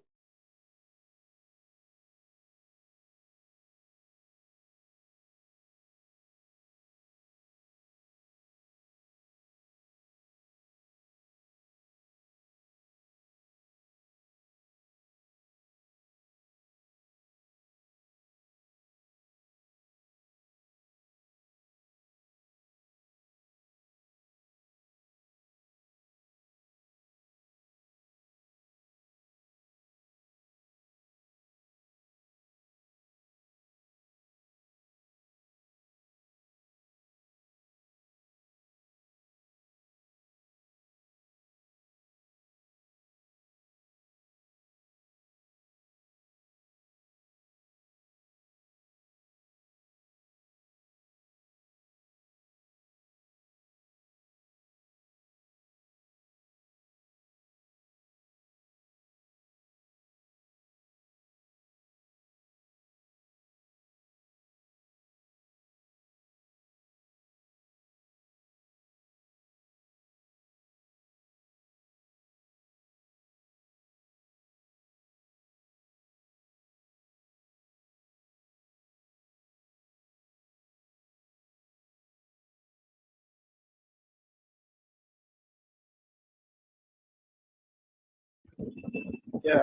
Yeah.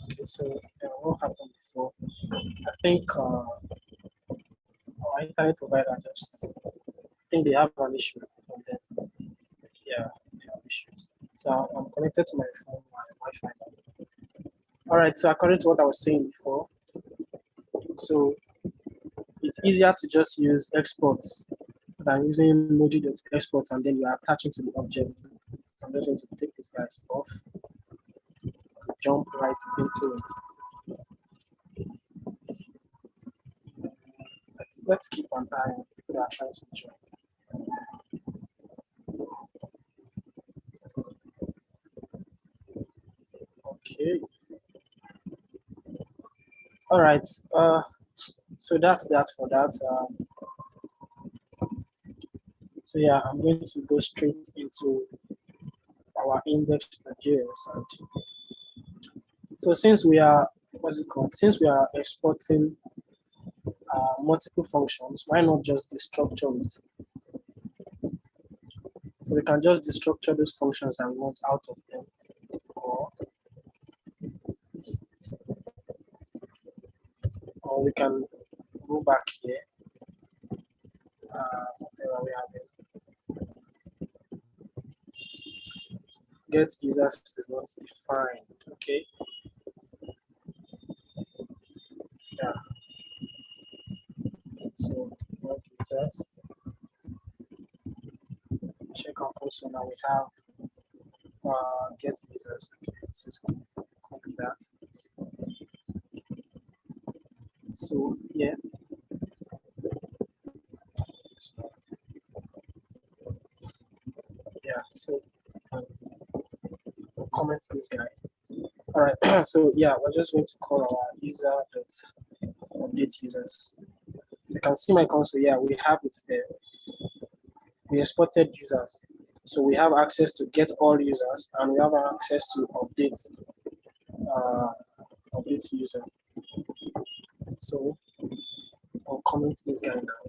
Okay, so what happened before? I think our internet provider just, I think they have an issue from them. Yeah, they have issues. So I'm connected to my phone, my Wi-Fi. All right. So according to what I was saying before, so it's easier to just use exports than using Node.exports and then you are attaching to the object. So I'm just going to take this guys off, jump right into it. Let's keep an eye on people that are trying to join. Okay. All right. So that's that for that. So yeah, I'm going to go straight into our index.js. And so since we are, what's it called? Since we are exporting multiple functions, why not just destructure it? So we can just destructure those functions that we want out of them. Or we can go back here. Whatever we have here. Get users is not defined. Okay. Yeah. So get users. Check out also now we have get users. Okay, this is copy that. So yeah. Yeah. So we'll comment this guy. All right. So yeah, we're just going to call our user dot update users. You can see my console. Yeah, we have it there. We exported users. So we have access to get all users and we have access to update user. So I'll comment this guy now.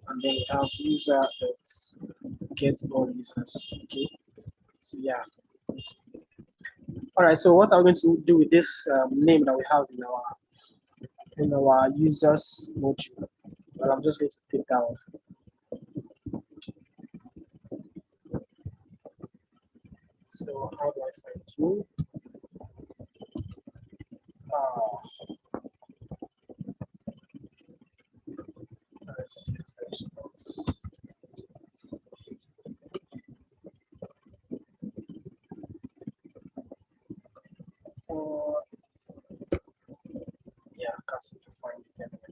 And then we have user that get all users. Okay. So yeah. All right. So what I'm going to do with this name that we have in our users module, well, I'm just going to take that off. So how do I find you? Let's see if there's notes. Yeah, I can't seem to find it anyway.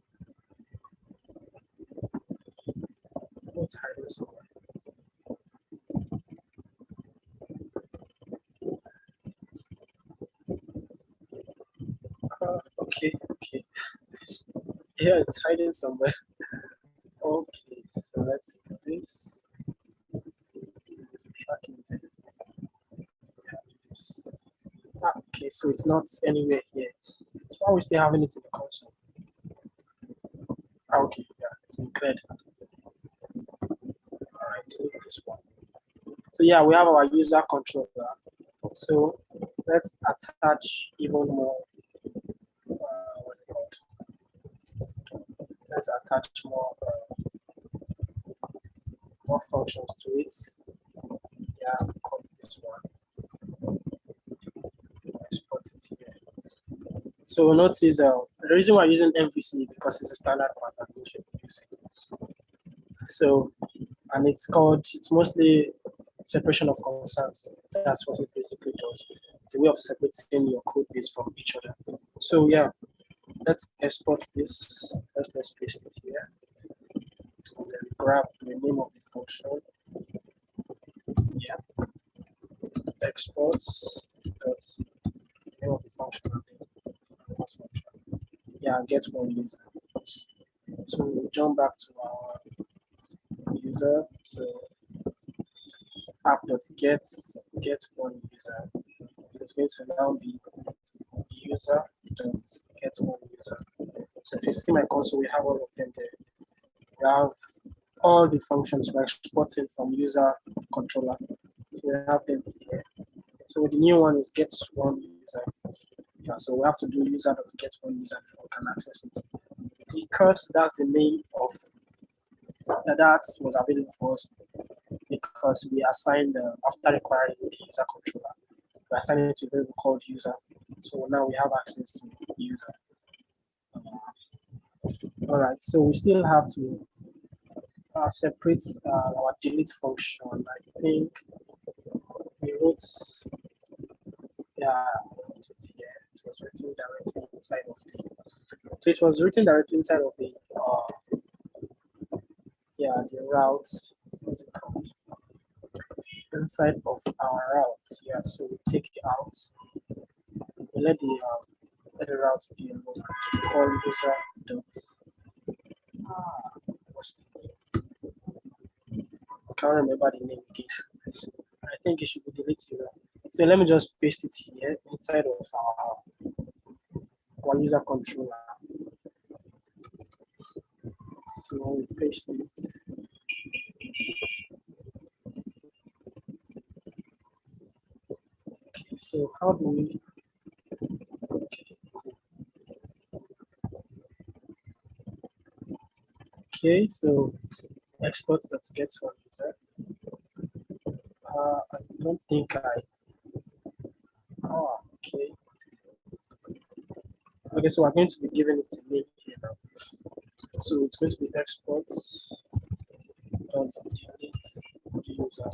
Let's hide this somewhere. Okay. Yeah, it's hiding somewhere. Okay, so let's do this. Tracking it. Yeah, okay, so it's not anywhere here. So why are we still having it in the console? Okay, yeah, it's been cleared. All right, delete this one. So yeah, we have our user controller. So let's attach even more. Let's attach more functions to it. Yeah, copy this one. Export it here. So notice the reason why I'm using Mvc is because it's a standard pattern we should be using. So, and it's mostly separation of concerns. That's what it basically does. It's a way of separating your code base from each other. So yeah, let's export this. First, let's paste it here. And then grab the name of the function. Yeah. Exports. Dot name of the function. Yeah, get one user. So we'll jump back to our user. So app.get one user. It's going to now be user dot get one user. So if you see my console, we have all of them there. We have all the functions we're exporting from user controller. we have them here. So the new one is get one user. Yeah, so we have to do user.get one user before we can access it. Because that's the name of that was available for us because we assigned after requiring the user controller, we assigned it to a variable called user. So now we have access to user. All right, so we still have to separate our delete function. I think we wrote, yeah, it was written directly inside of the. So it was written directly inside of the, the route. What's it called? Inside of our route. Yeah, so we take it out. We let the route be alone. We call user dot. What's the name? I can't remember the name again. I think it should be delete user. So let me just paste it here inside of our user controller. So we paste it. Okay, so how do we? Okay, so export that gets one user. I don't think I. Oh, okay. Okay, so we're going to be giving it a name here now. So it's going to be export dot delete user,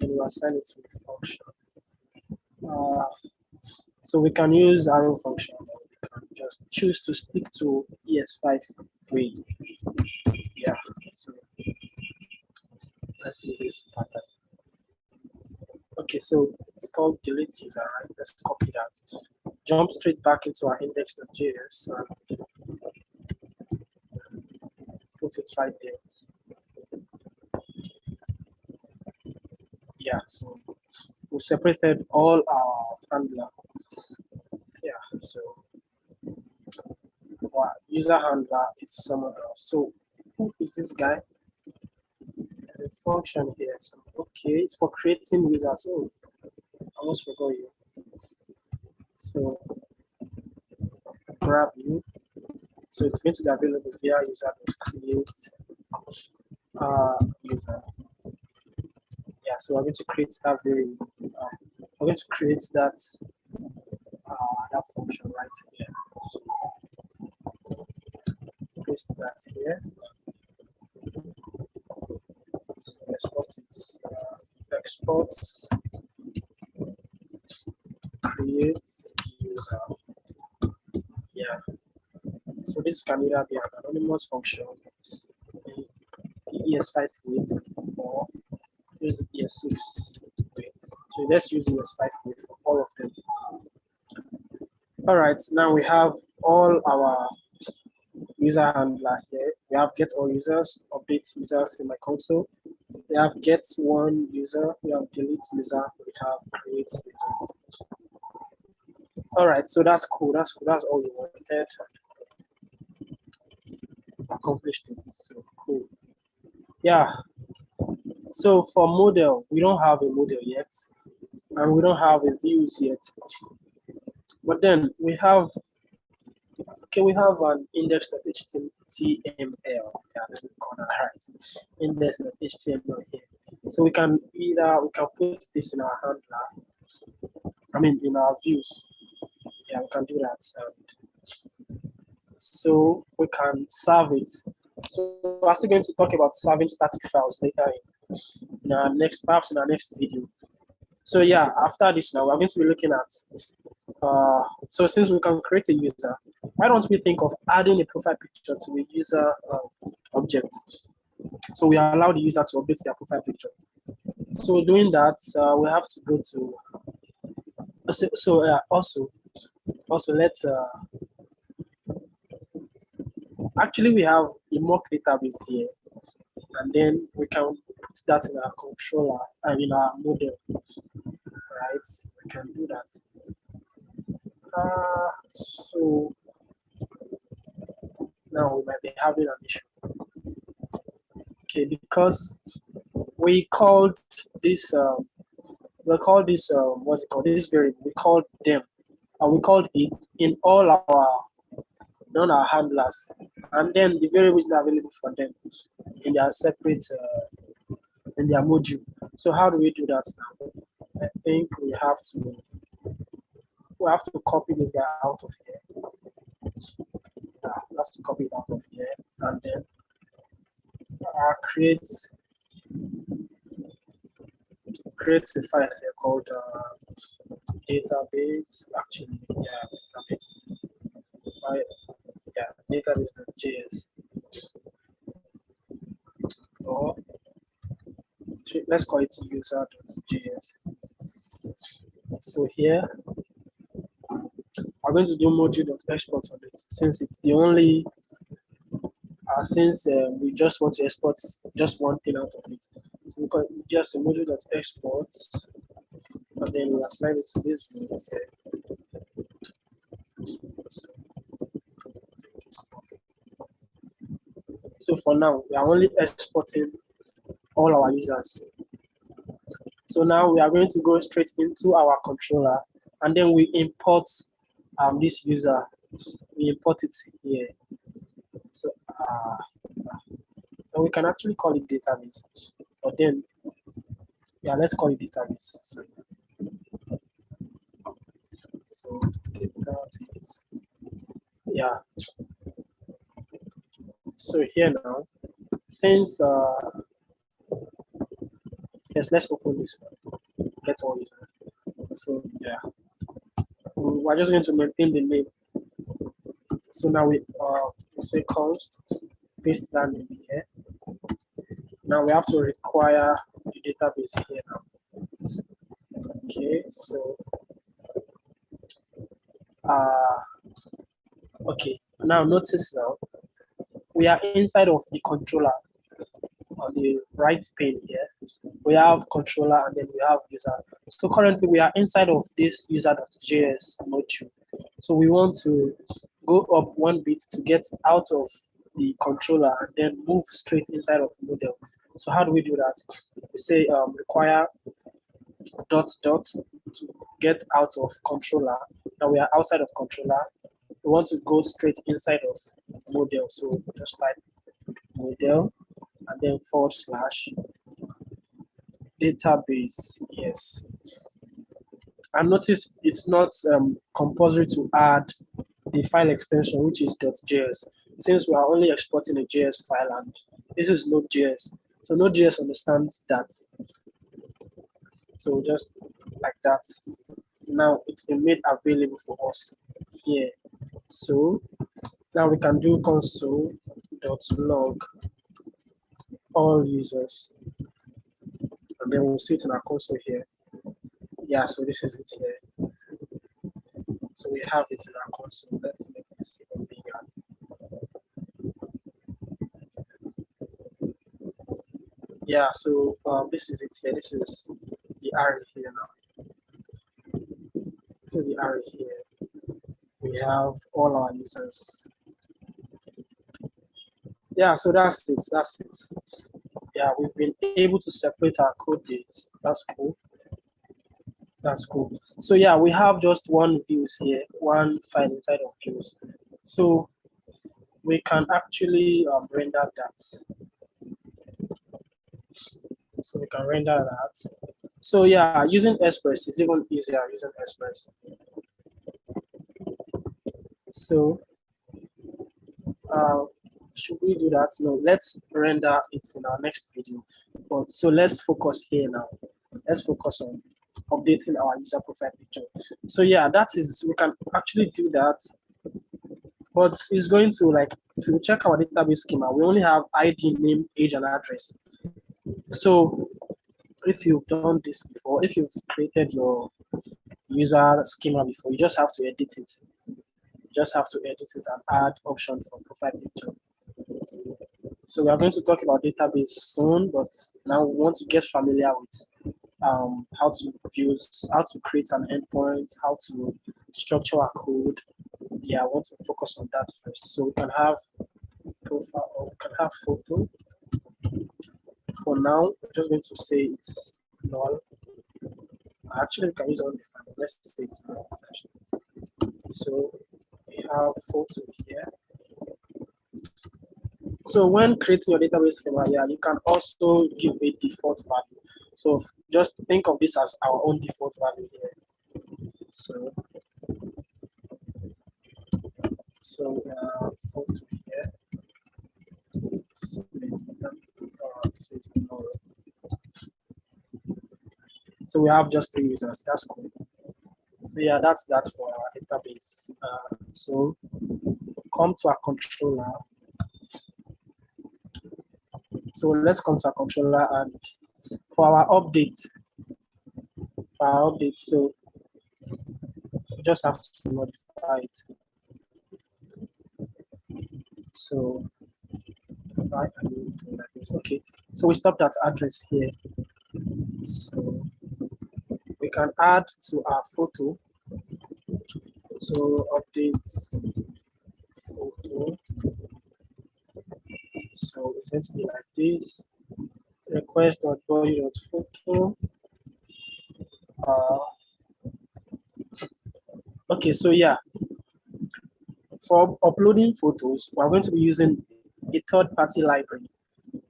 and we assign it to the function. So we can use arrow function. We can just choose to stick to ES5 way. Yeah. So let's see this pattern. Okay, so it's called delete user, right? Let's copy that. Jump straight back into our index.js and put it right there. Yeah, so we separated all our handler. Yeah, so our user handler is someone else. So who is this guy? There's a function here. So okay, it's for creating users. Oh, I almost forgot you. So grab you. So it's going to be available via user create user. Yeah, so we're going to create that variable. We're going to create that function right here. So paste that here. So export it. Exports create user. Yeah. So this can either be an anonymous function, the ES5 way, or use the ES6 way. So let's use ES5 way for all of them. All right, now we have all our user handler here. We have get all users, update users in my console. We have get one user, we have delete user, we have create user. All right, so that's cool. That's cool. That's all we wanted. Accomplished it. So cool. Yeah. So for model, we don't have a model yet, and we don't have a views yet. But then we have we have an index.html. Yeah, let me call that right. Index.html here. So we can put this in our handler. I mean in our views. Yeah, we can do that. So we can serve it. So we're still going to talk about serving static files later in our next, perhaps in our next video. So yeah, after this now, we're going to be looking at, so since we can create a user, why don't we think of adding a profile picture to a user object? So we allow the user to update their profile picture. So doing that, we have to go to, also let's, actually we have a mock database here, and then we can put that in our controller and in our model, right? We can do that. So now we might be having an issue. Okay, because we called this what's it called, this variable, we called them, and we called it in all our handlers, and then the variable is not available for them in their separate in their module. So how do we do that now? I think we have to copy this guy out of here. We have to copy it out of here, and then create a file here called database. Actually, yeah, database. Database.js. Or let's call it user.js. So here I'm going to do module.export on it, since it's the only since we just want to export just one thing out of it. So we can just a module.export, and then we assign it to this view. Okay. So for now, we are only exporting all our users. So now we are going to go straight into our controller, and then we import this user. We import it here. So and we can actually call it database, but then yeah, let's call it database. So database. Yeah. So here now, since yes, let's open this one. Get all users. So yeah, we're just going to maintain the name. So now we say const, paste that name here. Now we have to require the database here now. Okay, so okay, now notice now we are inside of the controller. On the right pane here, we have controller, and then we have user. So currently we are inside of this user.js module. So we want to go up one bit to get out of the controller and then move straight inside of the model. So how do we do that? We say require ... to get out of controller. Now we are outside of controller. We want to go straight inside of model. So just type model and then / database. Yes. And notice it's not compulsory to add the file extension, which is .js, since we are only exporting a JS file, and this is Node.js. So Node.js understands that. So just like that. Now it's been made available for us here. So now we can do console.log all users, and then we'll see it in our console here. Yeah, so this is it here. So we have it in our console. Let's make this even bigger. Yeah, so this is it here. This is the array here now. This is the array here. We have all our users. Yeah, so that's it. That's it. Yeah, we've been able to separate our code base. That's cool. That's cool. So yeah, we have just one views here, one file inside of views. So we can actually render that. So we can render that. So yeah, using Express is even easier using Express. So should we do that? No, let's render it in our next video. But so let's focus here now. Let's focus on updating our user profile picture. So yeah, that is, we can actually do that, but it's going to, like, if you check our database schema, we only have ID, name, age, and address. So if you've done this before, if you've created your user schema before, you just have to edit it. You just have to edit it and add option for profile picture. So we are going to talk about database soon, but now we want to get familiar with how to create an endpoint, how to structure our code. Yeah, I want to focus on that first. So we can have profile, or we can have for now, we're just going to say it's null. Actually, we can use undefined. Let's say it's null first. So we have photo here. So when creating your database schema, yeah, you can also give a default value. So just think of this as our own default value here. So photo here. So we have just 3 users. That's cool. So yeah, that's that for our database. So come to our controller. So let's come to our controller, and for our update, so we just have to modify it. So right, okay. So we stopped at address here. So we can add to our photo. So update photo. So it's going to be like this. Request.body.photo. Okay, so yeah, for uploading photos, we're going to be using a third-party library.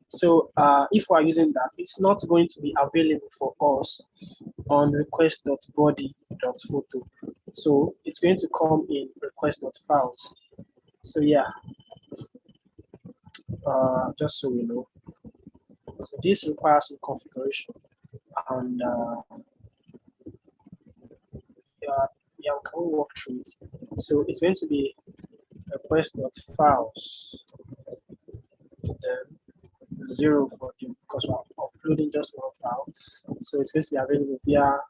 So if we're using that, it's not going to be available for us on request.body.photo. So it's going to come in request.files. So yeah, just so we know. So this requires some configuration, and yeah, we can walk through it. So it's going to be request.files, then 0 for you because we're uploading just one file. So it's going to be available via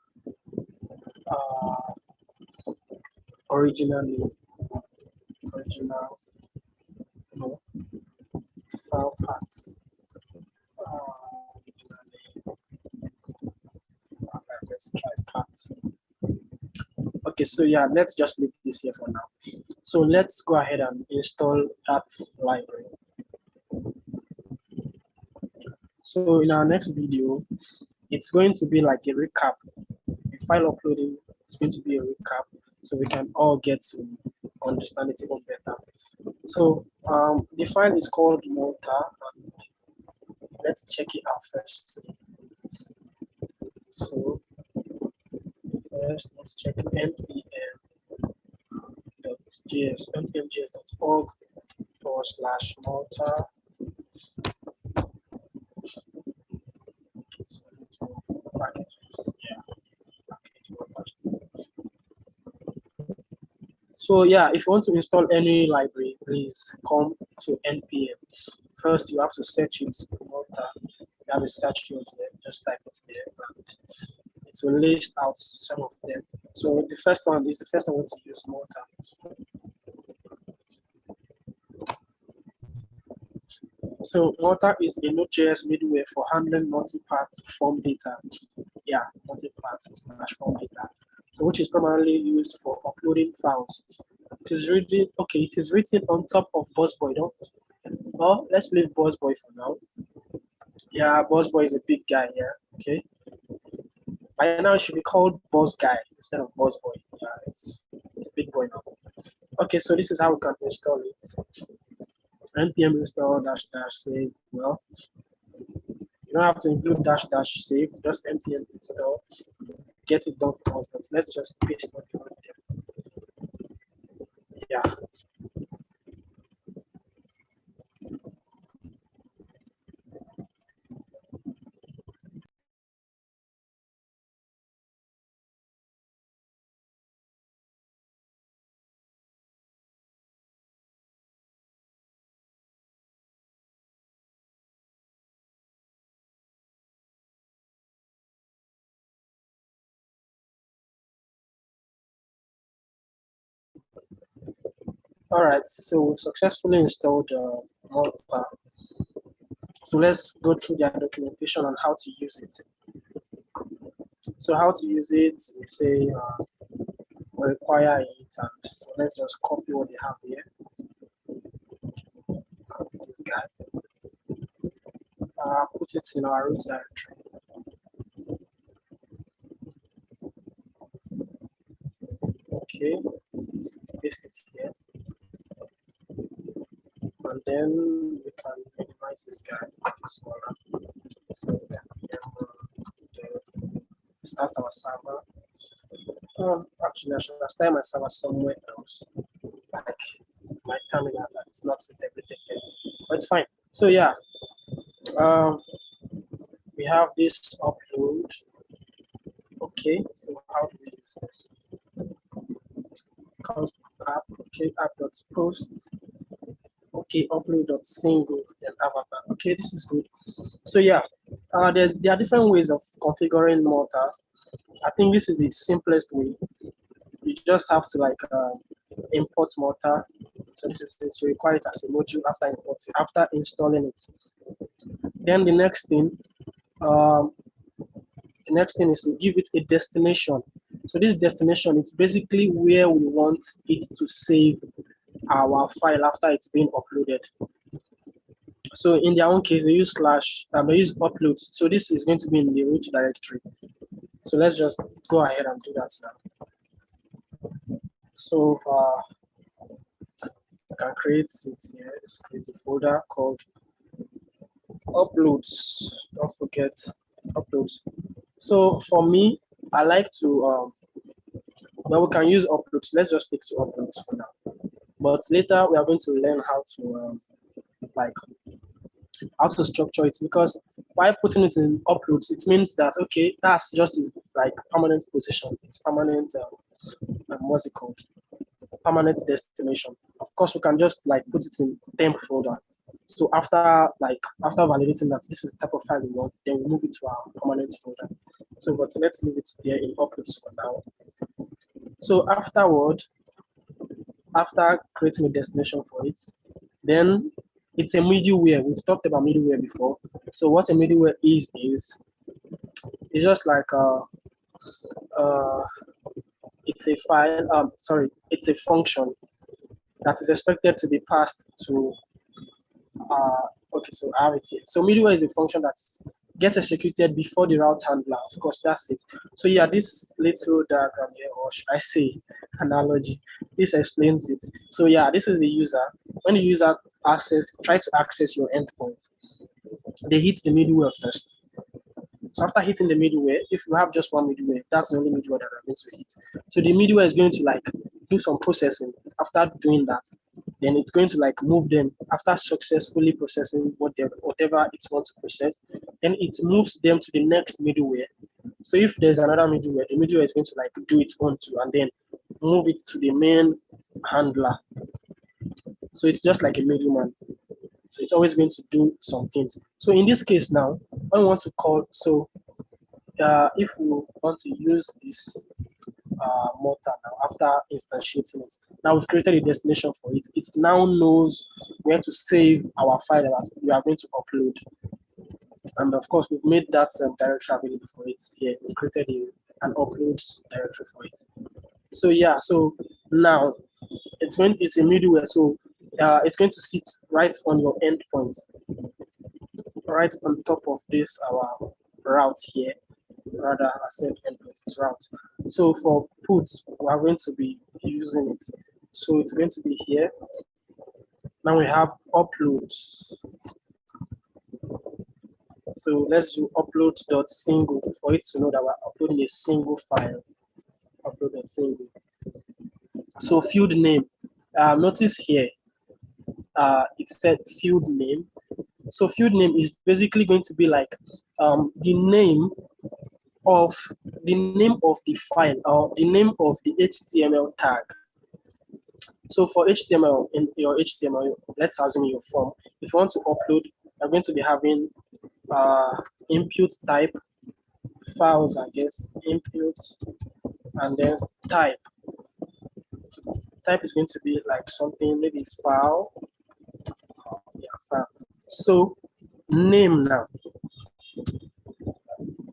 original file path. Let's try path. Okay, so yeah, let's just leave this here for now. So let's go ahead and install that library. So in our next video, it's going to be like a recap. The file uploading is going to be a recap, so we can all get to understand it even better. So the file is called Malta, and let's check it out first. So first, let's check npm.js.org/Malta. So yeah, if you want to install any library, please come to npm. First, you have to search it. Malta. You have a search field there, just type it there, and it will list out some of them. So the first one is the first one to use Malta. So Malta is a Node.js middleware for handling multi-part form data. Yeah, multi-part / form data. So which is primarily used for uploading files. It is written on top of Busboy. Well, let's leave Busboy for now. Yeah, Busboy is a big guy. Yeah, okay. By now it should be called Boss Guy instead of Busboy. Yeah, it's a big boy now. Okay, so this is how we can install it. npm install -- save. Well, you don't have to include -- save, just npm install. Get it done for us, but let's just paste what you want there. Yeah. All right, so we've successfully installed Malta. So let's go through their documentation on how to use it. So how to use it, we say we require it, and so let's just copy what they have here. Copy this guy. put it in our root directory. Okay, paste it here, and then we can minimize this guy, make it smaller. So start our server. Actually, I should start my server somewhere else, like my terminal. That's not everything here, but it's fine. So yeah, we have this upload. Okay, so how do we use this? Const app, okay, app.post, okay, upload.single, then avatar. Okay, this is good. So yeah, there are different ways of configuring Malta. I think this is the simplest way. You just have to like import Malta. So this is it. You require it as a module after importing, after installing it. Then the next thing is to give it a destination. So this destination is basically where we want it to save our file after it's been uploaded. So in their own case, they use they use uploads. So this is going to be in the root directory. So let's just go ahead and do that now. So I can create it here. Let's create a folder called uploads. Don't forget uploads. So for me, I like to well, we can use uploads. Let's just stick to uploads for now. But later we are going to learn how to how to structure it, because by putting it in uploads, it means that okay, that's just like permanent position. It's permanent. What's it called? Permanent destination. Of course, we can just like put it in temp folder. So after validating that this is the type of file we want, then we move it to our permanent folder. So, but let's leave it there in uploads for now. So after creating a destination for it, then it's a middleware. We've talked about middleware before. So what a middleware is it's just like it's a file. It's a function that is expected to be passed to. Okay, so I have it here. So middleware is a function that gets executed before the route handler. Of course, that's it. So yeah, this little diagram here, or should I say analogy, this explains it. So yeah, this is the user. When the user try to access your endpoint, they hit the middleware first. So after hitting the middleware, if you have just one middleware, that's the only middleware that I'm going to hit. So the middleware is going to like do some processing. After doing that, then it's going to like move them after successfully processing whatever it wants to process. Then it moves them to the next middleware. So if there's another middleware, the middleware is going to like do its own too, and then move it to the main handler. So it's just like a middleman. So it's always going to do some things. So in this case now, I want to call, so if we want to use this Malta now after instantiating it, now we've created a destination for it. It now knows where to save our file that we are going to upload. And of course, we've made that directory available for it here. We've created an uploads directory for it. So yeah, so now it's a middleware. So it's going to sit right on your endpoint, right on top of this our route here. Rather, I said endpoint is route. So for put, we are going to be using it. So it's going to be here. Now we have uploads. So let's do upload.single for it to know that we're uploading a single file. Upload.single. So field name. Notice here, it said field name. So field name is basically going to be like the name of the file or the name of the HTML tag. So for HTML, in your HTML, let's assume your form, if you want to upload, you're going to be having input type files, I guess, input, and then type. Type is going to be like something, maybe file. Yeah, file. So name now.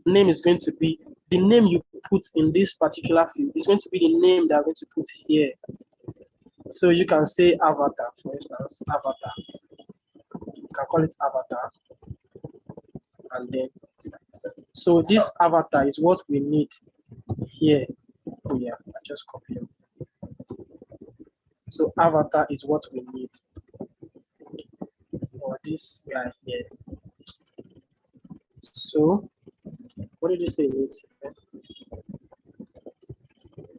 Name is going to be the name you put in this particular field. Is going to be the name that I'm going to put here. So you can say avatar, for instance, avatar. You can call it avatar. and then so this avatar is what we need here. Oh yeah, I just copy it. So avatar is what we need for this guy here. So what did you say it needs?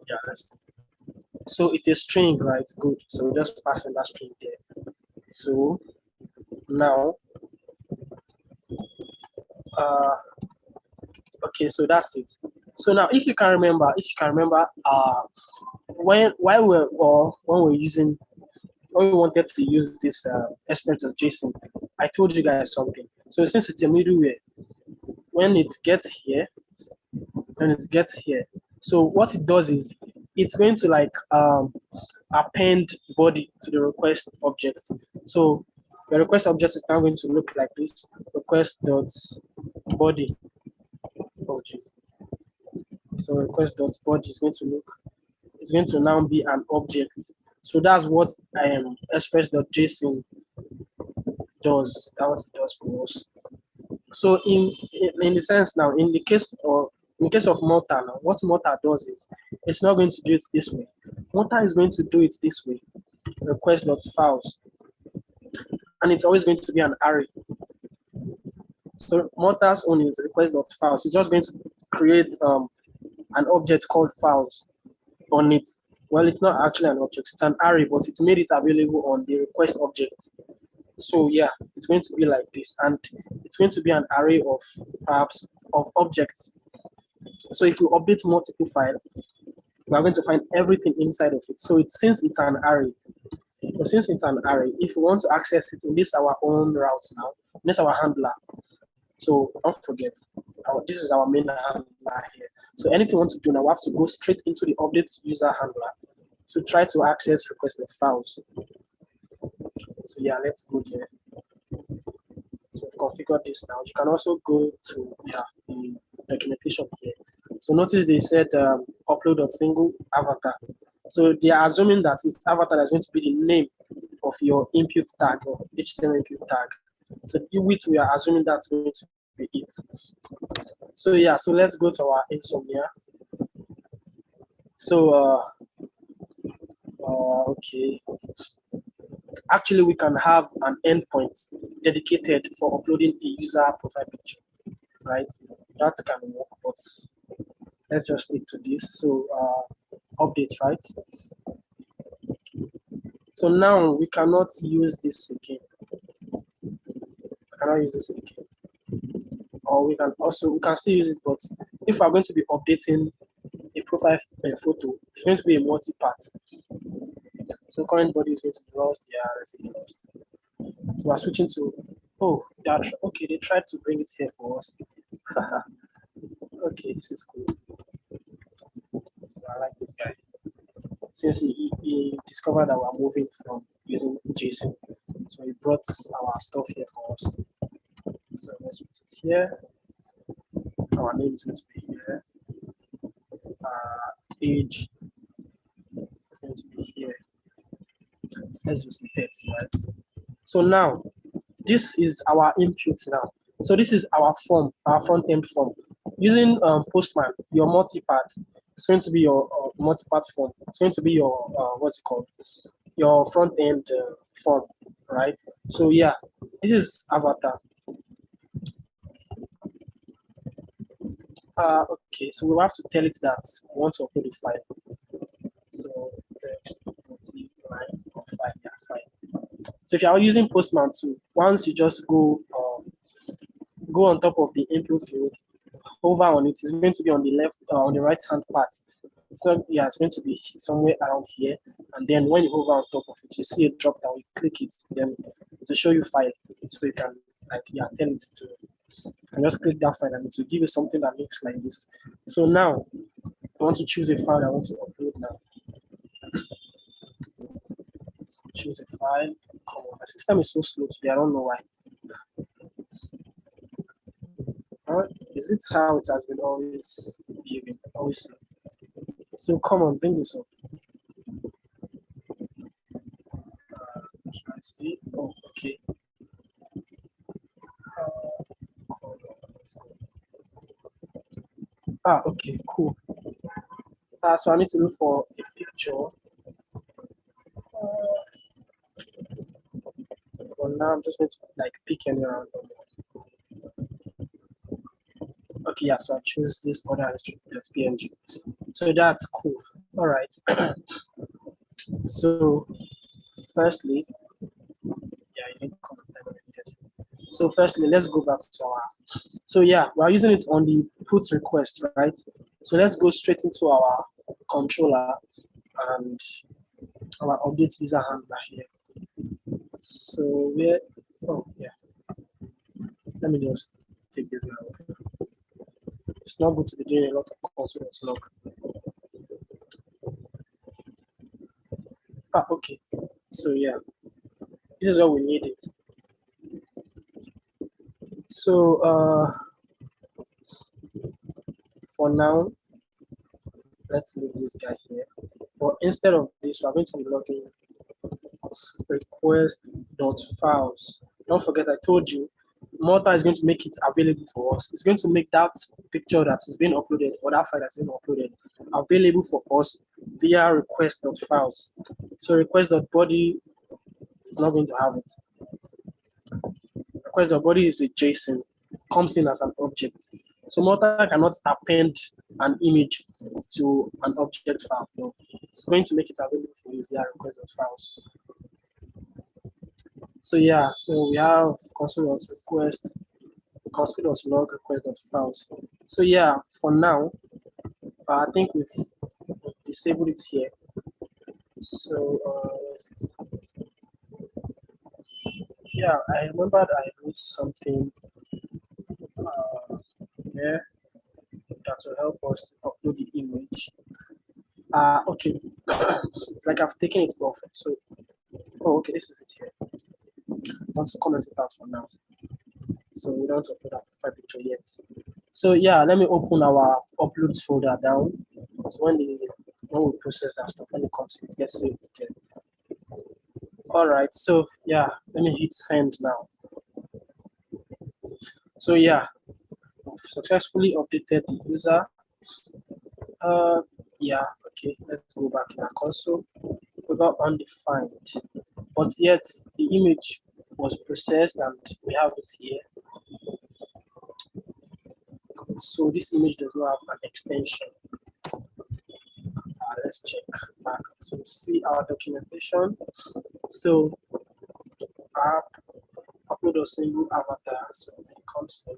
Yeah, so it is string, right? Good. So just pass in that string there. So now okay, so that's it. So now if you can remember, when we're using when we wanted to use this expression of JSON, I told you guys something. So since it's a middleware, when it gets here, so what it does is it's going to like append body to the request object. So the request object is now going to look like this: request dot body. Oh, geez. So request dot body is going to look. It's going to now be an object. So that's what express.json does. That's what it does for us. So in the sense now, in the case of Malta now, what Malta does is it's not going to do it this way. Malta is going to do it this way: request.files, and it's always going to be an array. So Malta's own is request.files. It's just going to create an object called files on it. Well, it's not actually an object; it's an array, but it made it available on the request object. So yeah, it's going to be like this, and it's going to be an array of perhaps of objects. So if you update multiple files, we are going to find everything inside of it. So since it's an array, if we want to access it in this our own route now, this is our handler. So don't forget, this is our main handler here. So anything we want to do now, we have to go straight into the update user handler to try to access requested files. So yeah, let's go there. So we've configured this now. You can also go to the documentation here. So notice they said upload a single avatar. So they are assuming that it's avatar is going to be the name of your input tag or HTML input tag. So which we are assuming that's going to be it. So yeah, so let's go to our insomnia. So okay. Actually, we can have an endpoint dedicated for uploading a user profile picture, right? That can work, but let's just stick to this. So update, right? So now we cannot use this again. Or we can still use it, but if we're going to be updating a profile photo, it's going to be a multi-part. So current body is going to be lost. Yeah, let's see lost. So we're switching to okay, they tried to bring it here for us. Okay, this is cool. So I like this guy. Since he discovered that we're moving from using JSON, so he brought our stuff here for us. So let's put it here. Our name is going to be here. Age is going to be here. Let's use 30, right? So now this is our input now. So this is our form, our front end form. Using Postman, your multi-part, it's going to be your multi-part form. It's going to be your what's it called? Your front end form, right? So yeah, this is avatar. Okay, so we'll have to tell it that we want to upload a file. So line of file, yeah, file. So if you are using Postman too, once you just go on top of the input field, hover on it, it's going to be on the left, on the right hand part. So yeah, it's going to be somewhere around here, and then when you hover on top of it, you see a drop down. You click it, then to show you file, so you can tell it to. And just click that file, and it will give you something that looks like this. So now I want to choose a file I want to upload now. So choose a file. Come on, my system is so slow today. I don't know why. Is it how it has been always behaving? Always slow. So come on, bring this up. I see. Oh, okay. Okay, cool. So I need to look for a picture. For now, I'm just going to like pick any random one. Okay, yeah, so I choose this other history.png. So that's cool. All right. So firstly, yeah, you need comment. So firstly, let's go back to our. So yeah, we're using it on the put request, right? So let's go straight into our controller and our update user handler here. So where? Oh yeah. Let me just take this now. It's not good to be doing a lot of consonants log. Okay. So yeah, this is what we needed. So for now, let's leave this guy here. But instead of this, we're going to be logging request.files. Don't forget, I told you, Malta is going to make it available for us. It's going to make that picture that is being uploaded or that file that's been uploaded available for us via request.files. So request.body is not going to have it. Request.body is a JSON, comes in as an object. So Malta cannot append an image to an object file. No, it's going to make it available for you via request.files. So yeah, so we have console.request, console.log request.files. So yeah, for now, I think we've disabled it here. So yeah, I remembered I wrote something here that will help us to upload the image. Okay, like I've taken it off. So, okay, this is it here. I want to comment it out for now. So we don't upload that profile picture yet. So yeah, let me open our uploads folder down. So when we process that stuff, when it comes, it gets saved again. All right, so yeah, let me hit send now. So yeah, we've successfully updated the user. Yeah, okay, let's go back in our console. We got undefined, but yet the image was processed and we have it here. So this image does not have an extension. Let's check back to see our documentation. So app upload a single avatar. So when it comes in,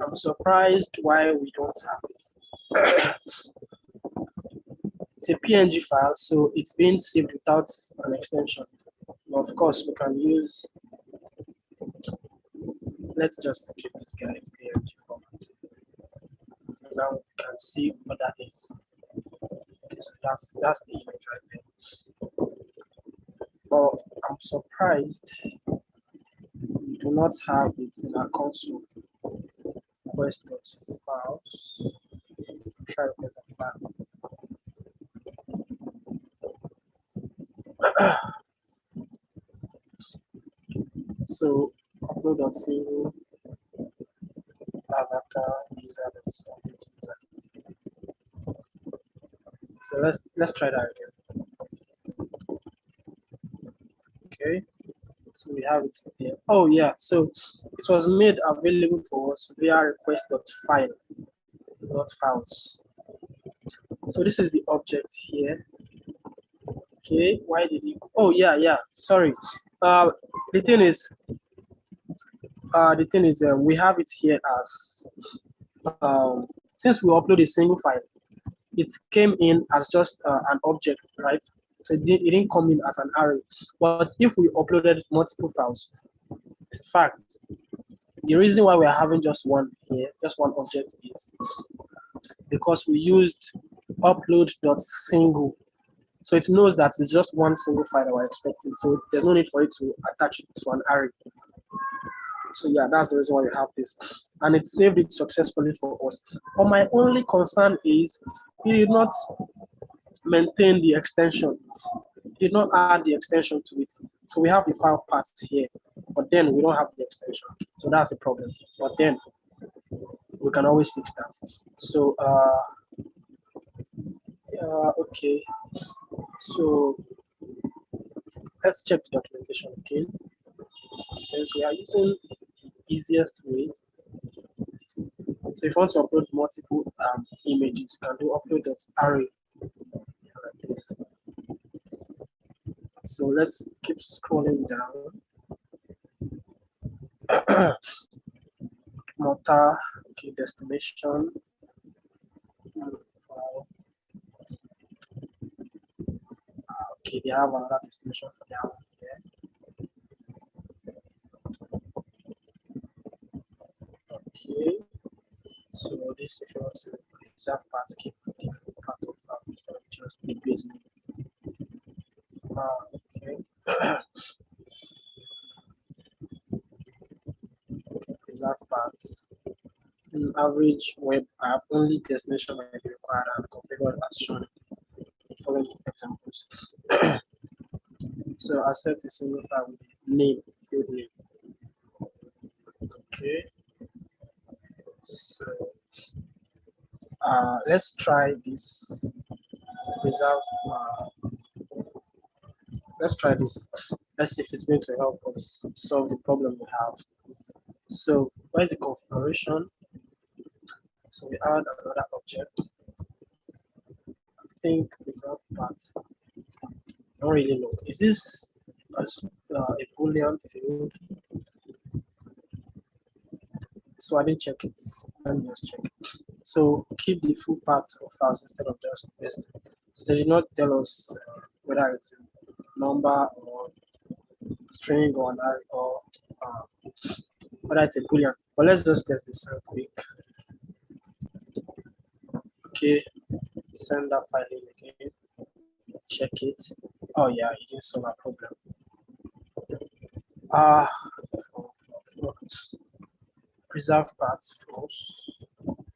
I'm surprised why we don't have it. It's a PNG file, so it's being saved without an extension. But of course, we can use. Let's just give this guy a PNG format. So now we can see what that is. Okay, so that's the image right there. But I'm surprised we do not have it in our console. Request.files. Try request.file. So upload.single avatar user. So let's try that again. Okay. So we have it here. Oh yeah, so it was made available for us via request.file, not files. So this is the object here. Okay, why did it? Oh yeah, sorry. The thing is, we have it here as since we upload a single file, it came in as just an object, right? So it didn't come in as an array. But if we uploaded multiple files, in fact, the reason why we are having just one here, just one object, is because we used upload.single. So it knows that it's just one single file that we're expecting. So there's no need for it to attach it to an array. So yeah, that's the reason why we have this. And it saved it successfully for us. But my only concern is it did not maintain the extension. It did not add the extension to it. So we have the file path here, but then we don't have the extension. So that's a problem. But then we can always fix that. So okay. So let's check the documentation again. Since we are using the easiest way, so if you want to upload multiple images, you can do upload.array like this. So let's keep scrolling down. Motor, okay, destination. Okay, they have another destination for that one here. Okay, so this if you want to preserve part, keep the full part of instead of just the base name. Okay. Okay, preserve parts. In average web app, only destination might be required and configured as shown in the following examples. So accept a single file with name, field name. Okay. So let's try this. Preserve. Let's try this. Let's see if it's going to help us solve the problem we have. So where's the configuration? So we add another object. I think preserve part. I don't really know. Is this a Boolean field? So I didn't check it. Let me just check it. So keep the full part of files instead of just this. So they did not tell us whether it's a number or string or an array or whether it's a boolean. But let's just test this real quick. Okay, send that file in again. Check it. Oh yeah, it didn't solve our problem. Preserve paths false.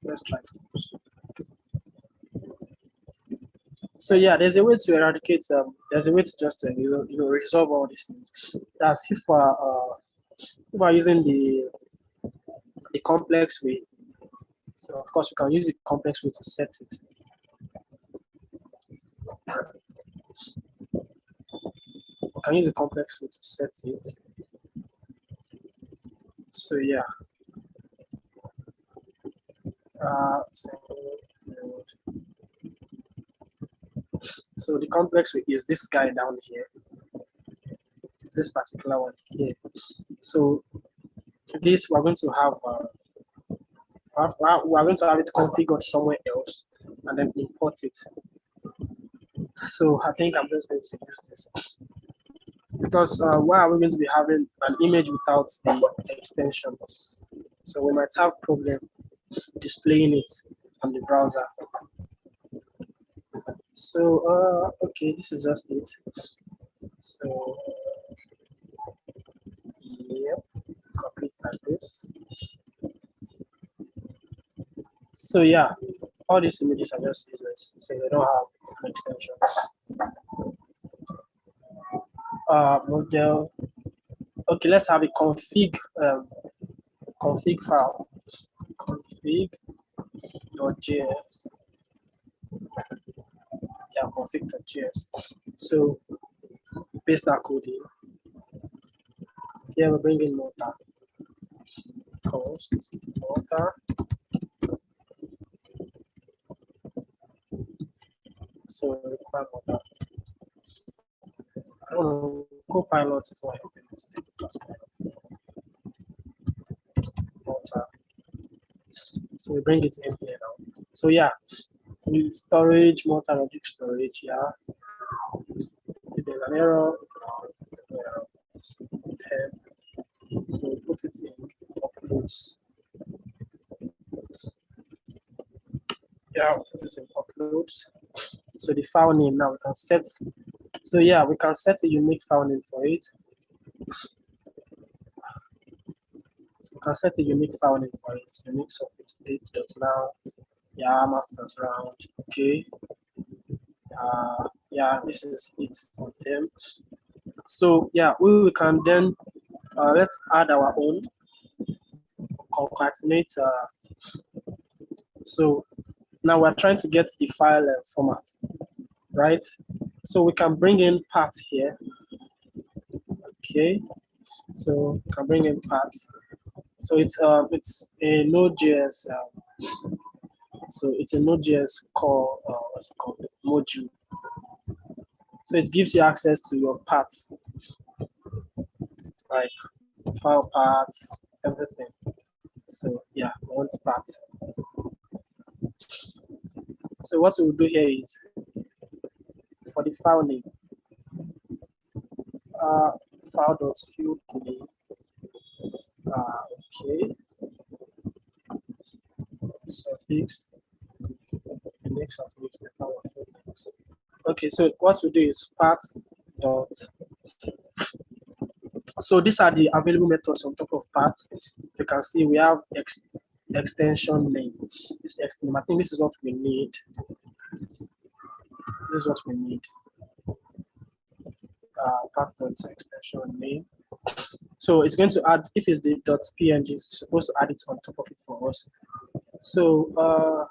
Let's try false. So yeah, there's a way to eradicate. There's a way to just resolve all these things. That's if we're using the complex way. So of course we can use the complex way to set it. We can use the complex way to set it. So yeah. So the complex way is this guy down here. This particular one here. So this we're going to have we're going to have it configured somewhere else and then import it. So I think I'm just going to use this because why are we going to be having an image without the extension? So we might have problem displaying it on the browser. So okay, this is just it. So yep, copy it like this. So yeah, all these images are just useless, so they don't have an extension. Model. Okay, let's have a config file. Config.js. Yeah, config.js. So paste that code in. Here we bring in motor. Cost motor. So we require motor. I don't know, Copilot is not helping us today. Motor. So we bring it in here now. So yeah, we storage, motor logic storage, yeah. If there's an error, so we put it in uploads. Yeah, put it in uploads. So the file name now we can set. So yeah, we can set a unique file name for it. So we can set a unique file name for it. Unique suffix date.now. Yeah, master.round. Okay. Yeah, this is it for them. So yeah, we can then let's add our own concatenate. So now we're trying to get the file format, right? So we can bring in path here. Okay, so we can bring in path. So it's a Node.js. So it's a Node.js core, what's it called, module. So it gives you access to your path, like file paths, everything. So yeah, we want path. So what we'll do here is for the file name, file.field name. Okay, suffix, the next suffix, the file field name. Okay, so what we do is path dot. So these are the available methods on top of path. You can see we have extension name. This extension, I think this is what we need. This is what we need. Path dot extension name. So it's going to add, if it's the .png, it's supposed to add it on top of it for us. So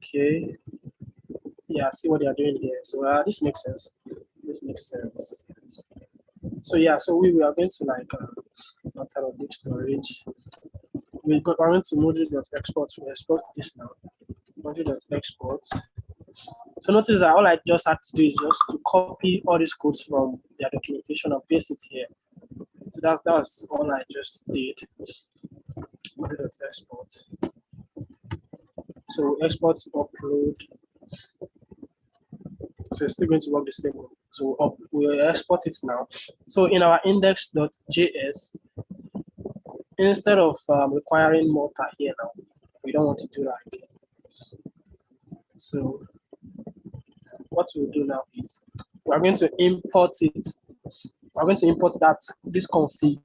okay, yeah, see what they are doing here. So this makes sense. This makes sense. So yeah, so we are going to like not out of big storage. We're going to module.export. We export this now. Module.export. So notice that all I just had to do is just to copy all these codes from their documentation and paste it here. So that's all I just did. Module.export. So export to upload. So it's still going to work the same way. So we'll export it now. So in our index.js, instead of requiring mortar here now, we don't want to do that again. So what we'll do now is we're going to import it. We're going to import this config.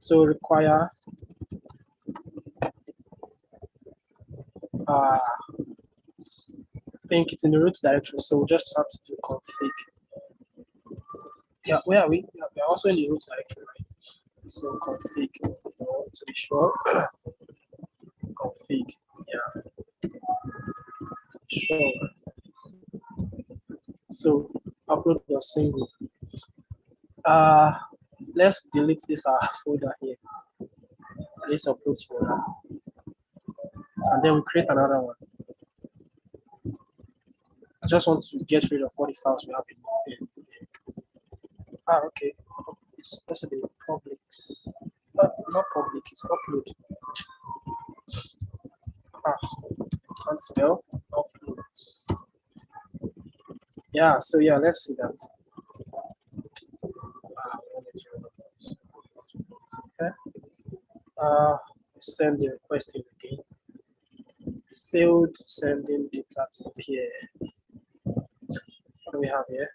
So require I think it's in the root directory, so we just have to do config. Yeah, where are we? Yeah, we're also in the root directory, right? So config to be sure. Config, yeah. Sure. So upload your single. Let's delete this folder here. This uploads folder. And then we create another one. I just want to get rid of all the files we have in. Okay. It's supposed to be public. Not public, it's upload. Can't spell upload. Yeah, so yeah, let's see that. Send the request in again. Failed sending data to peer. What do we have here?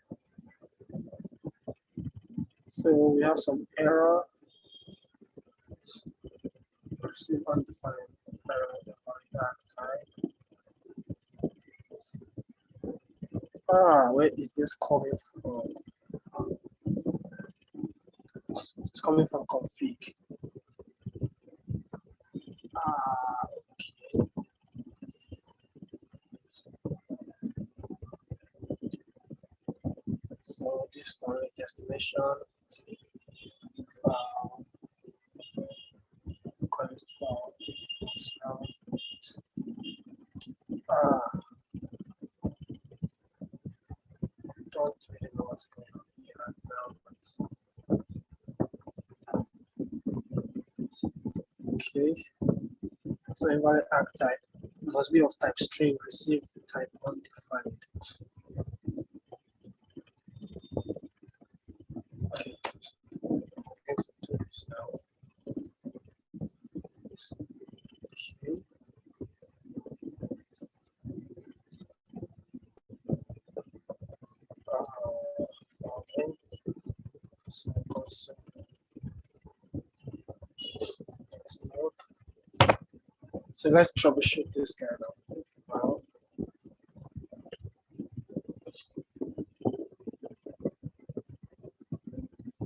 So we have some error. Receive undefined error type. Where is this coming from? It's coming from config. Okay. So this storage destination file request file. Don't really know what's going on here right now, but okay. So invalid arc type must be of type string, receive type undefined. Okay, let's do this now. Okay. Okay. So let's troubleshoot this guy now. Wow.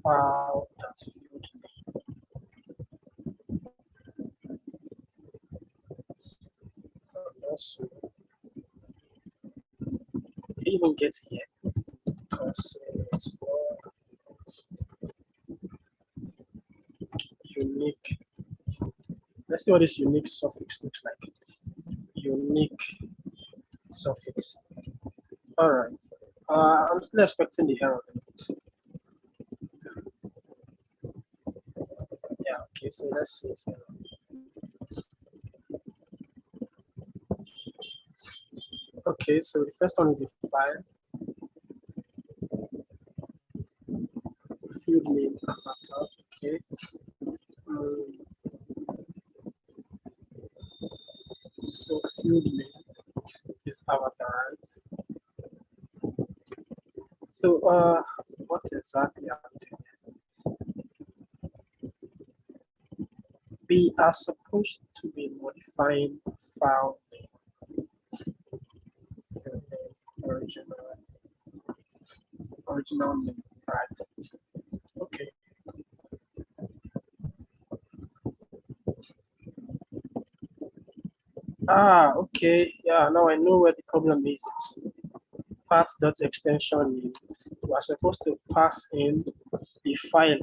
file that field name. And also, you even get here because it's more unique. Let's see what this unique suffix looks like. Unique suffix. All right. I'm still expecting the error. Yeah. Okay. So let's see. Okay. So the first one is the file. Field name avatar. Okay. Um, so field name is avatar, right? So what exactly are we doing? We are supposed to be modifying file name, original name, right? Okay. Okay. Yeah, now I know where the problem is. Path.extension name. We are supposed to pass in the file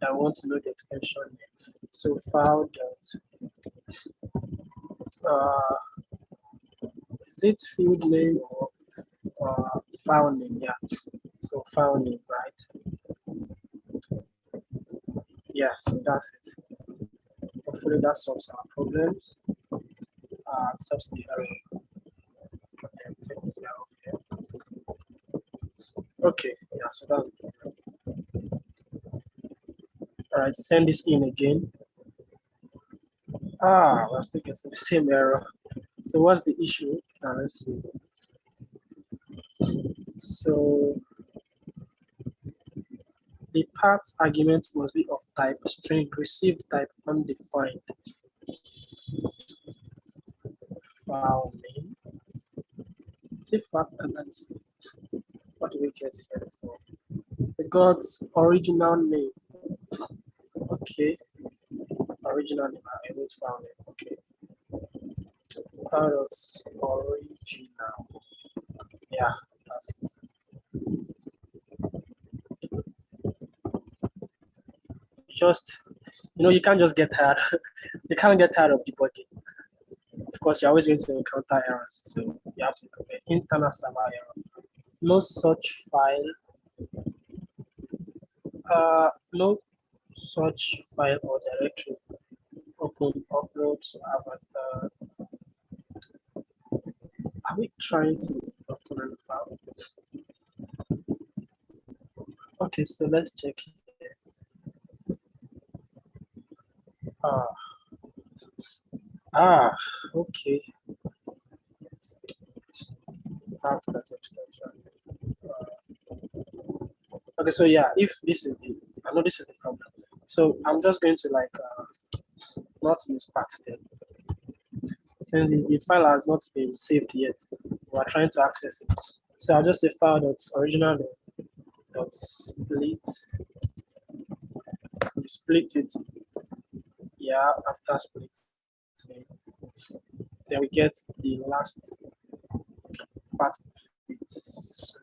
that wants to know the extension name. So file dot is it field name or file name? Yeah. So file name, right? Yeah, so that's it. Hopefully that solves our problems. Solves the error. Okay, take this out here. Okay, yeah, so that's it. All right, send this in again. We're still getting the same error. So what's the issue? Let's see. So the path argument must be of type string, received type undefined. File name. Fact analysis. What do we get here for? We got original name. Okay. Original name. I wrote file name. Okay. That's original. Yeah, that's it. Just, you can't just get tired. You can't get tired of debugging. Of course, you're always going to encounter errors, so you have to prepare internal server error. No such file, no such file or directory. Open uploads. Are we trying to open a file? Okay, so let's check here. Okay. That's that extension. Okay, so yeah, if this is I know this is the problem. So I'm just going to not use path then. Since the file has not been saved yet, we are trying to access it. So I'll just say file dot original dot split. We split it. Yeah, after splitting, then we get the last part of it. So,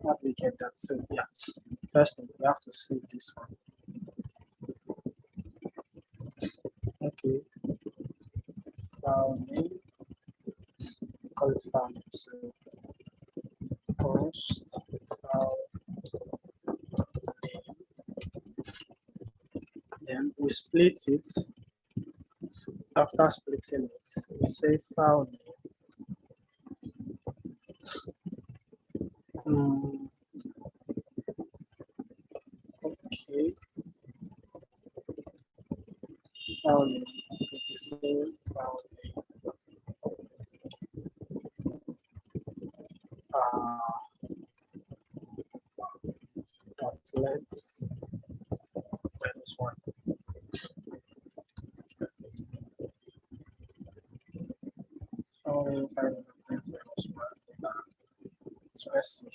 how do we get that? So yeah, first thing we have to save this one. Okay, file name, call it file name. So const file name. Then we split it. After splitting it, we say file name. Okay. File name. File name. Dot length -1. File name -1. So let's see.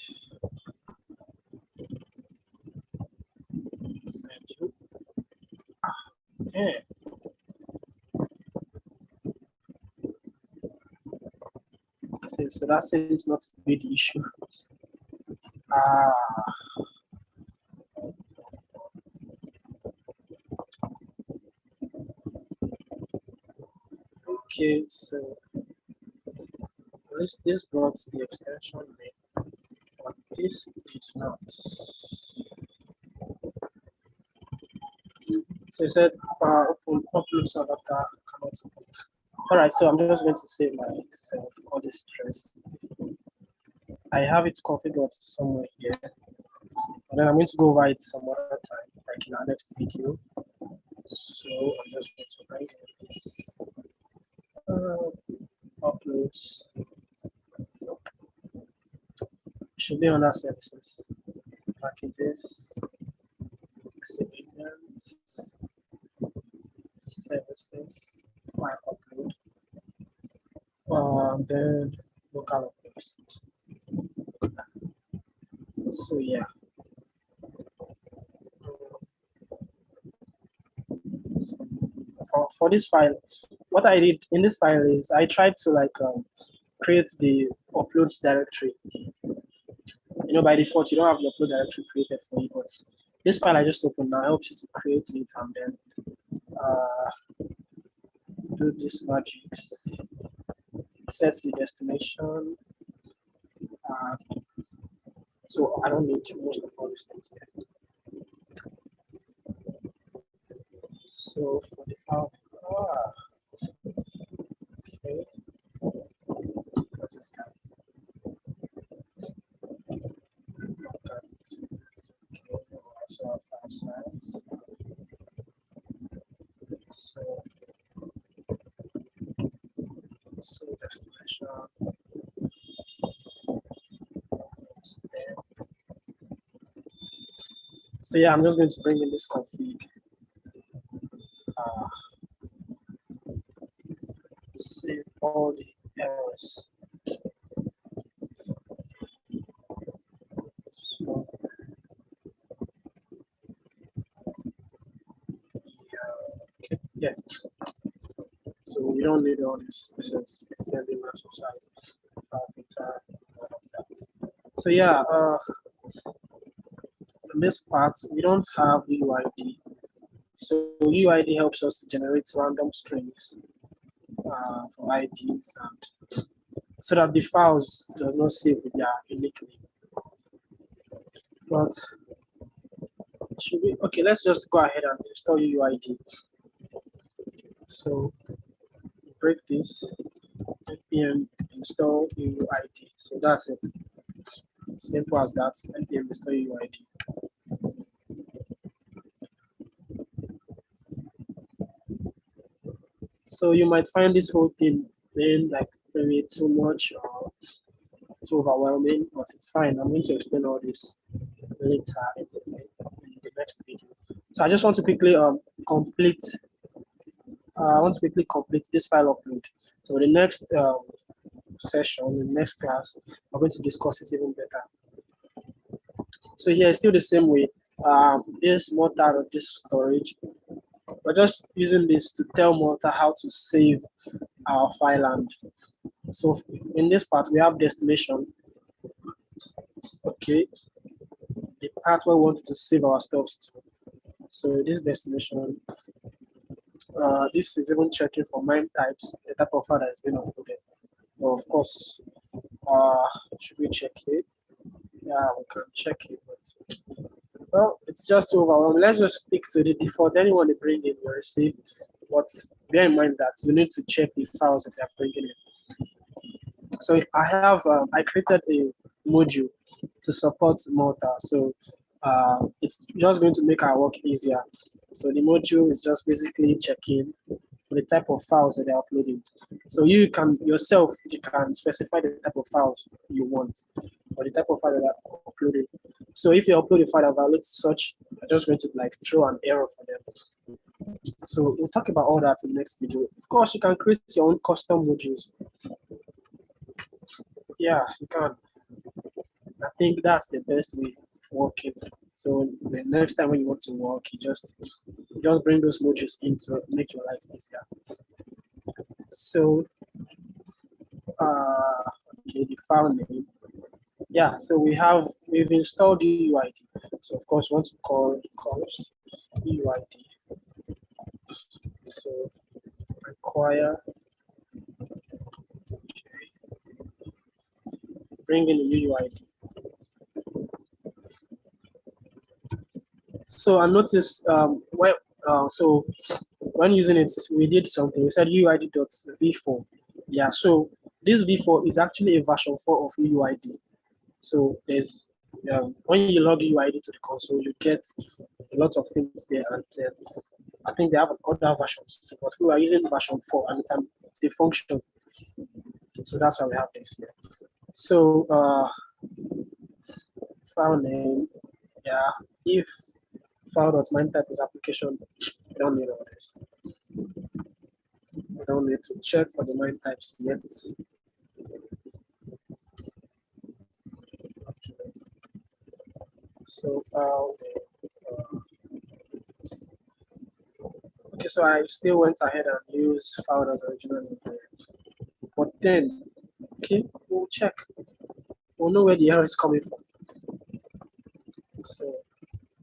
Send you. Okay. So that seems not to be the issue. Okay, so this brought the extension name, but this did not. So it said upload server cannot open. All right, so I'm just going to save myself all this stress. I have it configured somewhere here, and then I'm going to go over it some other time, like in our next video. So I'm just going to bring in this uploads. Nope. Should be under services, packages, exhibits, services, file upload, then local uploads. So yeah. For this file, what I did in this file is I tried to create the uploads directory. You know, by default, you don't have the upload directory created for you, but this file I just opened now helps you to create it and then do this magic. Sets the destination. So I don't need most of all these things here. So for the file, okay. So file size. So destination. So yeah, I'm just going to bring in this config. Save all the errors. So, yeah. So we don't need all this. This is 50 MB maximum size. So yeah, in this part we don't have UID. So UID helps us to generate random strings for IDs, and so that the files does not save with their unique name. But should we? Okay, let's just go ahead and install UID. So break this npm install UID. So that's it. Simple as that. Npm install UID. So you might find this whole thing being like maybe too much or too overwhelming, but it's fine. I'm going to explain all this later in the next video. So I just want to quickly complete. I want to quickly complete this file upload. So the next session, the next class, we're going to discuss it even better. So here, still the same way. This Malta of this storage. We're just using this to tell Malta how to save our file. And so in this part, we have destination. Okay, the part where we want to save our stuff to. So this destination, this is even checking for MIME types, the type of file that has been uploaded. But of course, should we check it? Yeah, we can check it. But, well, it's just too overwhelming. Let's just stick to the default. Anyone they bring in will receive. But bear in mind that you need to check the files that they're bringing in. So I have I created a module to support Malta. So it's just going to make our work easier. So the module is just basically checking for the type of files that they're uploading. So you can yourself, you can specify the type of files you want or the type of file that are uploaded. So if you upload a file that violates such, I'm just going to like throw an error for them. So we'll talk about all that in the next video. Of course, you can create your own custom modules. Yeah, you can. I think that's the best way of working. So the next time when you want to work, you just bring those modules in to make your life easier. So okay, the file name. Yeah, so we've installed UUID. So of course, once you call calls UUID. So require, okay, bring in the UUID. So I noticed so when using it, we did something. We said UUID.v4. Yeah, so this v4 is actually a version 4 of UUID. So there's when you log UUID to the console, you get a lot of things there, and I think they have other versions too, but we are using version 4 and it's the function. So that's why we have this here. So file name, yeah, if file.mine type is application, we don't need all this. We don't need to check for the MIME types yet. Okay. So file okay, so I still went ahead and used file as original, but then okay, we'll check. We'll know where the error is coming from. So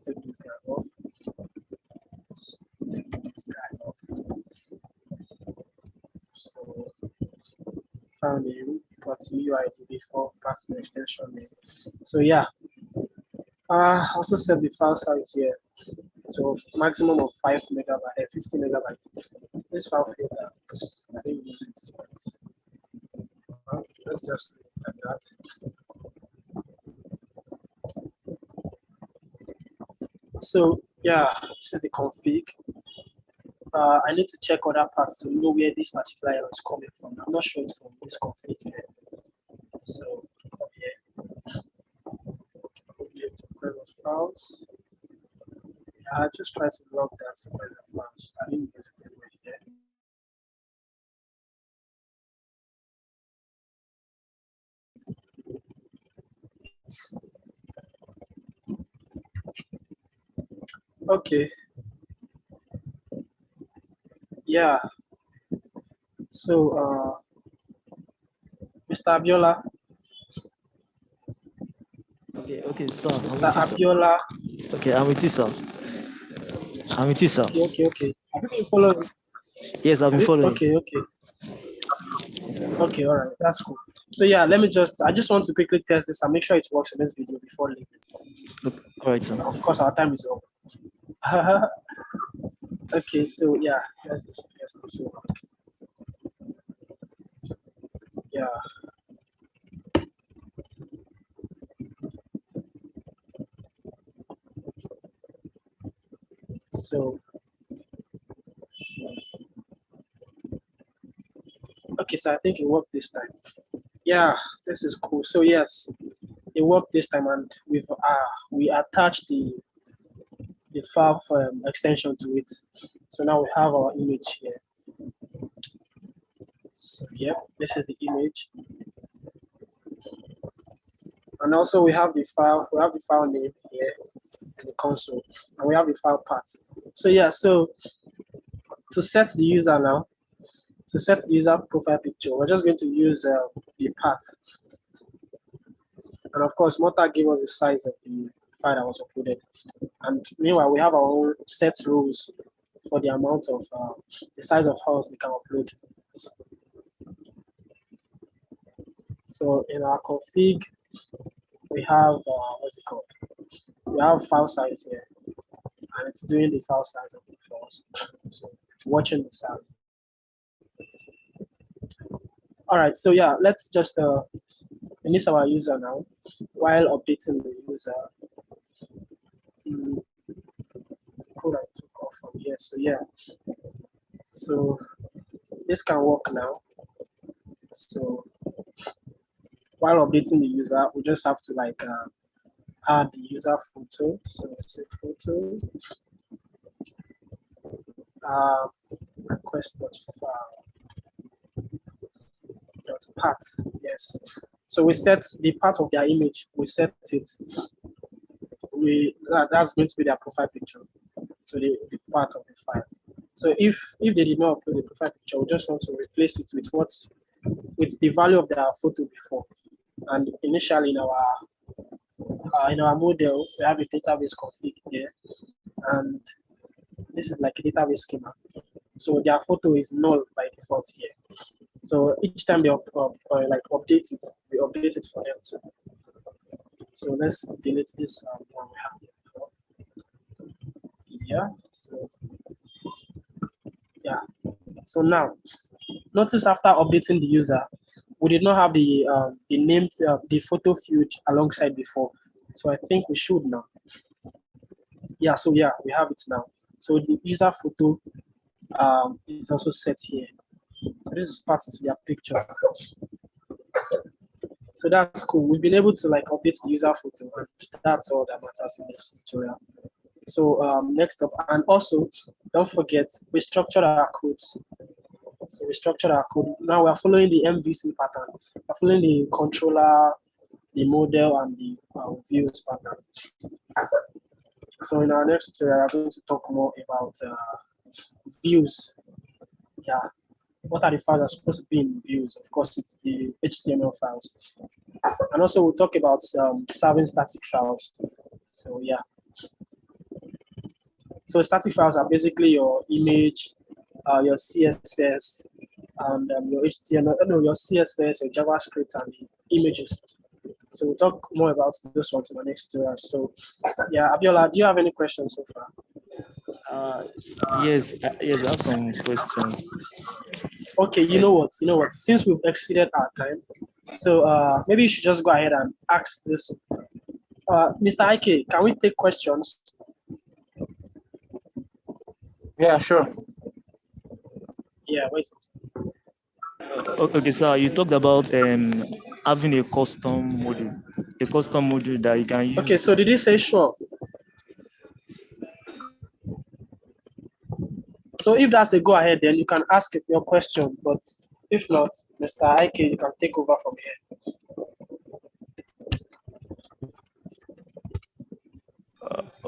take this guy off. Take this guy off. So file name got UUID before passing extension name. So yeah. Also set the file size here. So maximum of 5 megabytes, 50 megabytes. This file folder, I didn't use it, but let's just leave it like that. So yeah, this is the config. I need to check other parts to know where this particular error is coming from. I'm not sure it's from this config here. So come here. Update present files. I just try to log that present files. I didn't use it anyway here. Okay. Yeah. So, Mr. Abiola. Okay, sir. Mr. Abiola. Okay, I'm with you, sir. I'm with you, sir. Okay. Have you been following? Yes, I've been following. Okay. Okay, all right, that's cool. So yeah, I just want to quickly test this and make sure it works in this video before leaving. All right, sir. Of course, our time is up. Okay, so yeah, let's just test this one. Yeah. So, okay, so I think it worked this time. Yeah, this is cool. So yes, it worked this time, and we attached the file extension to it. So now we have our image here. So yeah, this is the image. And also we have the file name here in the console, and we have the file path. So yeah, so to set the user now, to set the user profile picture, we're just going to use the path. And of course, Mota gave us the size of the file that was uploaded. And meanwhile, we have our own set rules for the amount of the size of files they can upload. So in our config, we have what's it called? We have file size here, and it's doing the file size of the files. So it's watching the size. All right, so yeah, let's just finish our user now while updating the user. Code I took off from here. So yeah, so this can work now. So while updating the user, we just have to like add the user photo. So let's say photo request.file.path. Yes. So we set the part of their image, we set it, that's going to be their profile picture. So the part of the file. So if they did not upload the profile picture, we just want to replace it with the value of their photo before. And initially in our model, we have a database config there, and this is like a database schema. So their photo is null by default here. So each time they update it, we update it for them too. So let's delete this one we have here. Yeah. So yeah. So now, notice after updating the user, we did not have the name, the photo field alongside before. So I think we should now. Yeah. So yeah, we have it now. So the user photo is also set here. So this is part of their picture. So that's cool. We've been able to like update the user photo, and that's all that matters in this tutorial. So next up, and also don't forget we structured our codes. So we structured our code. Now we're following the MVC pattern. We're following the controller, the model, and the views pattern. So in our next tutorial, we're going to talk more about views. Yeah. What are the files that are supposed to be in views? Of course, it's the HTML files. And also we'll talk about serving static files. So yeah. So static files are basically your image, your CSS, and your HTML, your CSS, your JavaScript, and the images. So we'll talk more about this one in the next tutorial. So yeah, Abiola, do you have any questions so far? Yes, I have some questions. Okay, you know what? Since we've exceeded our time, so maybe you should just go ahead and ask this. Mr. Ike, can we take questions? Yeah, sure. Yeah, wait. Okay, so you talked about having a custom module that you can use. Okay, so did you say sure? So if that's a go ahead, then you can ask your question. But if not, Mr. Ike, you can take over from here.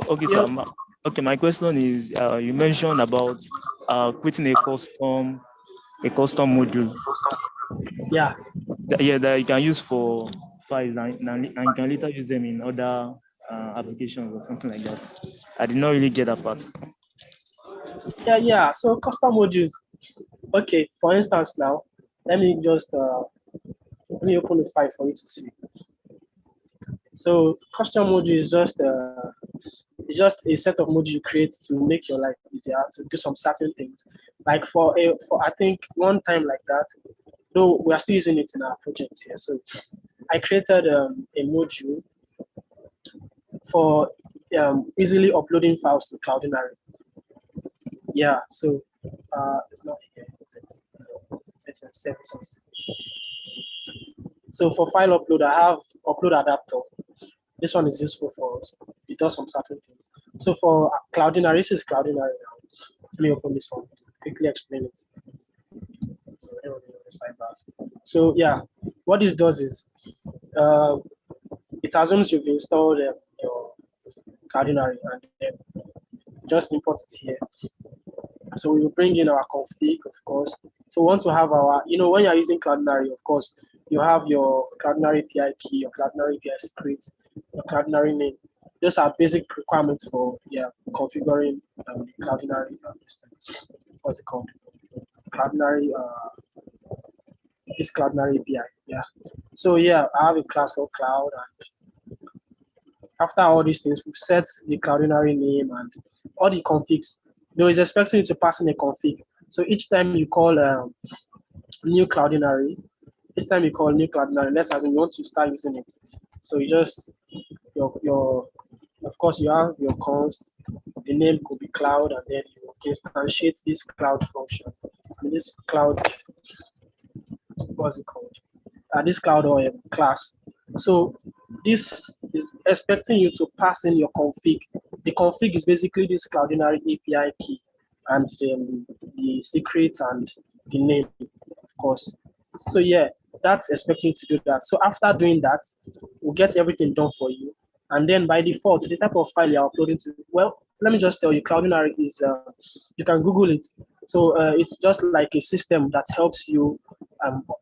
Okay, so my question is, you mentioned about creating a custom module. Yeah. That you can use for files and you can later use them in other applications or something like that. I did not really get that part. Yeah. So custom modules. Okay, for instance, now let me just let me open the file for you to see. So custom module is just a set of modules you create to make your life easier, to do some certain things. Like for I think one time like that, though we are still using it in our project here. So I created a module for easily uploading files to Cloudinary. Yeah, so it's not here, is it? It's in services. So for file upload, I have upload adapter. This one is useful for us. It does some certain things. So for Cloudinary, this is Cloudinary now. Let me open this one, quickly explain it. So yeah, what this does is it assumes you've installed your Cloudinary and then just import it here. So we will bring in our config, of course. So we want to have our, when you're using Cloudinary, of course, you have your Cloudinary API key, your Cloudinary API secret, your Cloudinary name. Those are basic requirements for configuring the Cloudinary system. What's it called? Cloudinary, this Cloudinary API. Yeah. So yeah, I have a class called Cloud, and after all these things, we've set the Cloudinary name and all the configs. Though it's expecting you to pass in a config. So each time you call new Cloudinary, let's assume you want to start using it. So you just of course you have your const, the name could be cloud, and then you instantiate this cloud function. And this cloud, what's it called? This cloud or class. So this is expecting you to pass in your config. The config is basically this Cloudinary API key and the secret and the name, of course. So yeah, that's expecting you to do that. So after doing that, we'll get everything done for you. And then by default, the type of file you're uploading to, well, let me just tell you, Cloudinary is, you can Google it. So it's just like a system that helps you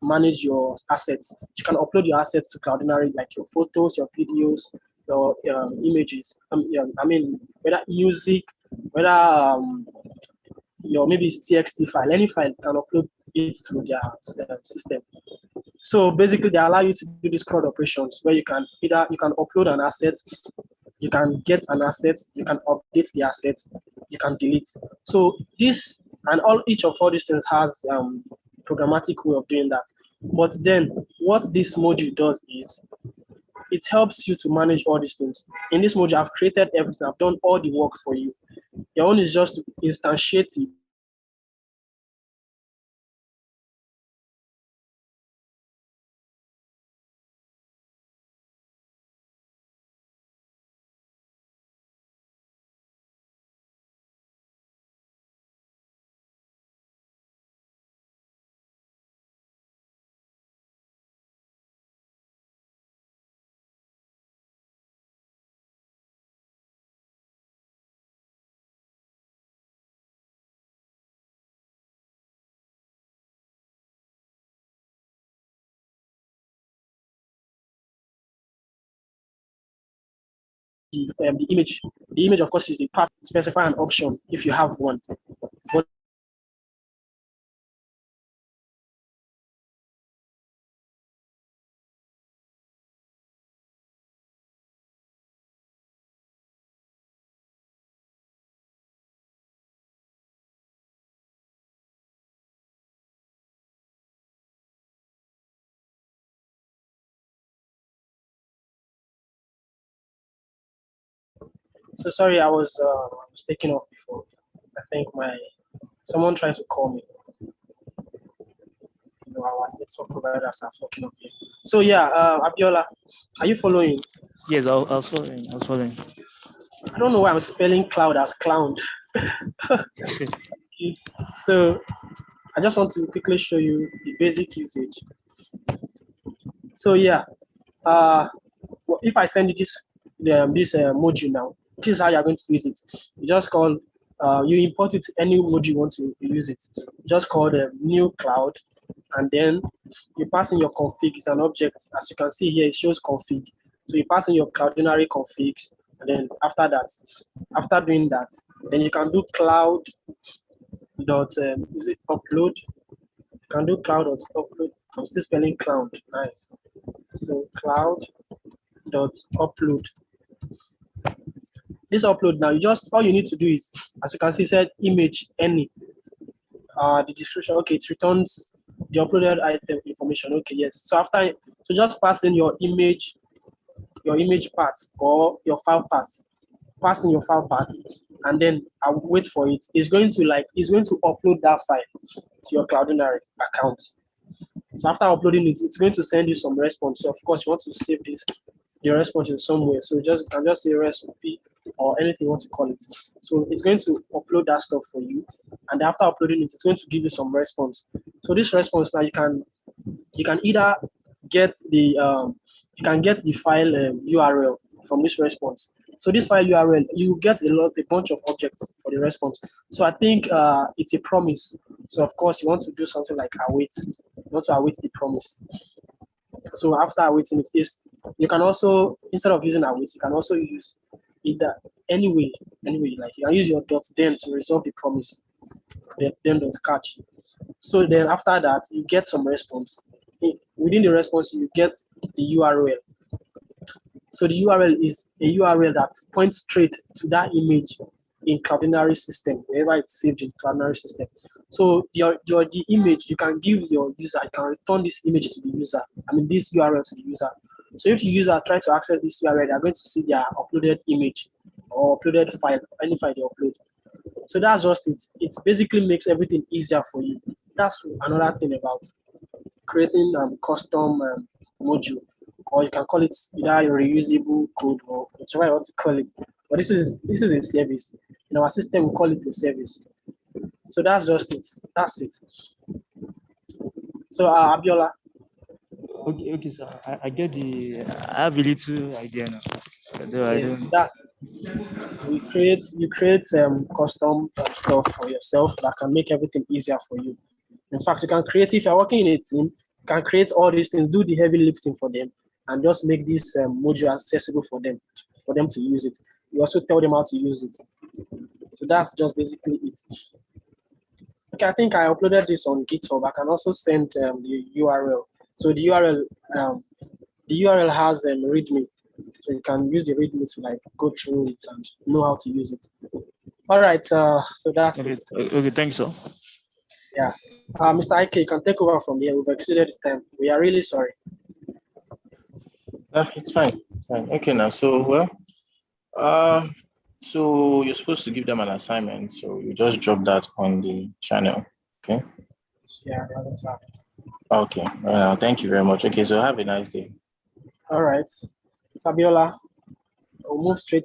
manage your assets. You can upload your assets to Cloudinary, like your photos, your videos, your images. I mean, whether music, whether your maybe it's TXT file, any file, you can upload it to their system. So basically, they allow you to do these CRUD operations where you can upload an asset, you can get an asset, you can update the asset, you can delete. So this and each of all these things has programmatic way of doing that. But then what this module does is it helps you to manage all these things. In this module, I've created everything, I've done all the work for you. Your own is just to instantiate it. The image. The image, of course, is the part. Specify an option if you have one. But so sorry, I was taking off before. I think someone tried to call me. You know, our network providers are fucking up here. So yeah, Abiola, are you following? Yes, I was following. I was following. I don't know why I'm spelling cloud as clown. So I just want to quickly show you the basic usage. So yeah, if I send you this module now, this is how you're going to use it. You just call, you import it any module you want to use it. You just call the new cloud, and then you pass in your config. It's an object. As you can see here, it shows config. So you pass in your Cloudinary configs, and then after doing that, then you can do cloud dot is it upload? You can do cloud dot upload. I'm still spelling cloud. Nice. So cloud dot upload. This upload now, all you need to do is, as you can see, it said image any. The description, okay, it returns the uploaded item information. Okay, yes. So just pass in your image part or your file part. Pass in your file part, and then I'll wait for it. It's going to upload that file to your Cloudinary account. So after uploading it, it's going to send you some response. So of course you want to save your response in somewhere. So you can just say recipe or anything you want to call it. So it's going to upload that stuff for you, and after uploading it, it's going to give you some response. So this response now you can either get the file URL from this response. So this file URL, you get a bunch of objects for the response. So I think it's a promise. So of course you want to do something like await. You want to await the promise. So after awaiting it, you can also, instead of using await, you can also use either anyway like you can use your dot then to resolve the promise. Then dot catch. So then after that, you get some response. Within the response, you get the URL. So the URL is a URL that points straight to that image in Cloudinary system, wherever it's saved in Cloudinary system. So the image, you can give your user, you can return this image to the user. I mean, this URL to the user. So if the user try to access this URL, they're going to see their uploaded image or uploaded file, any file they upload. So that's just it. It basically makes everything easier for you. That's another thing about creating custom module, or you can call it either reusable code or whatever you want to call it. But this is a service. In our system, we call it a service. So that's just it. That's it. So Abiola, Okay, sir. I get I have a little idea now. Although I Yes, don't. that's so you create custom stuff for yourself that can make everything easier for you. In fact, you can create if you're working in a team, you can create all these things, do the heavy lifting for them, and just make this module accessible for them to use it. You also tell them how to use it. So that's just basically it. Okay, I think I uploaded this on GitHub. I can also send the URL. So the URL has README, so you can use the README to like go through it and know how to use it. All right, so that's Okay, it. okay, thanks, sir. Yeah, Mr. Ike, you can take over from here. We've exceeded the time. We are really sorry. It's fine. It's fine. Okay, now. So you're supposed to give them an assignment. So you just drop that on the channel. Okay. Yeah, that's right. Okay. Thank you very much. Okay. So have a nice day. All right, Fabiola, we'll move straight to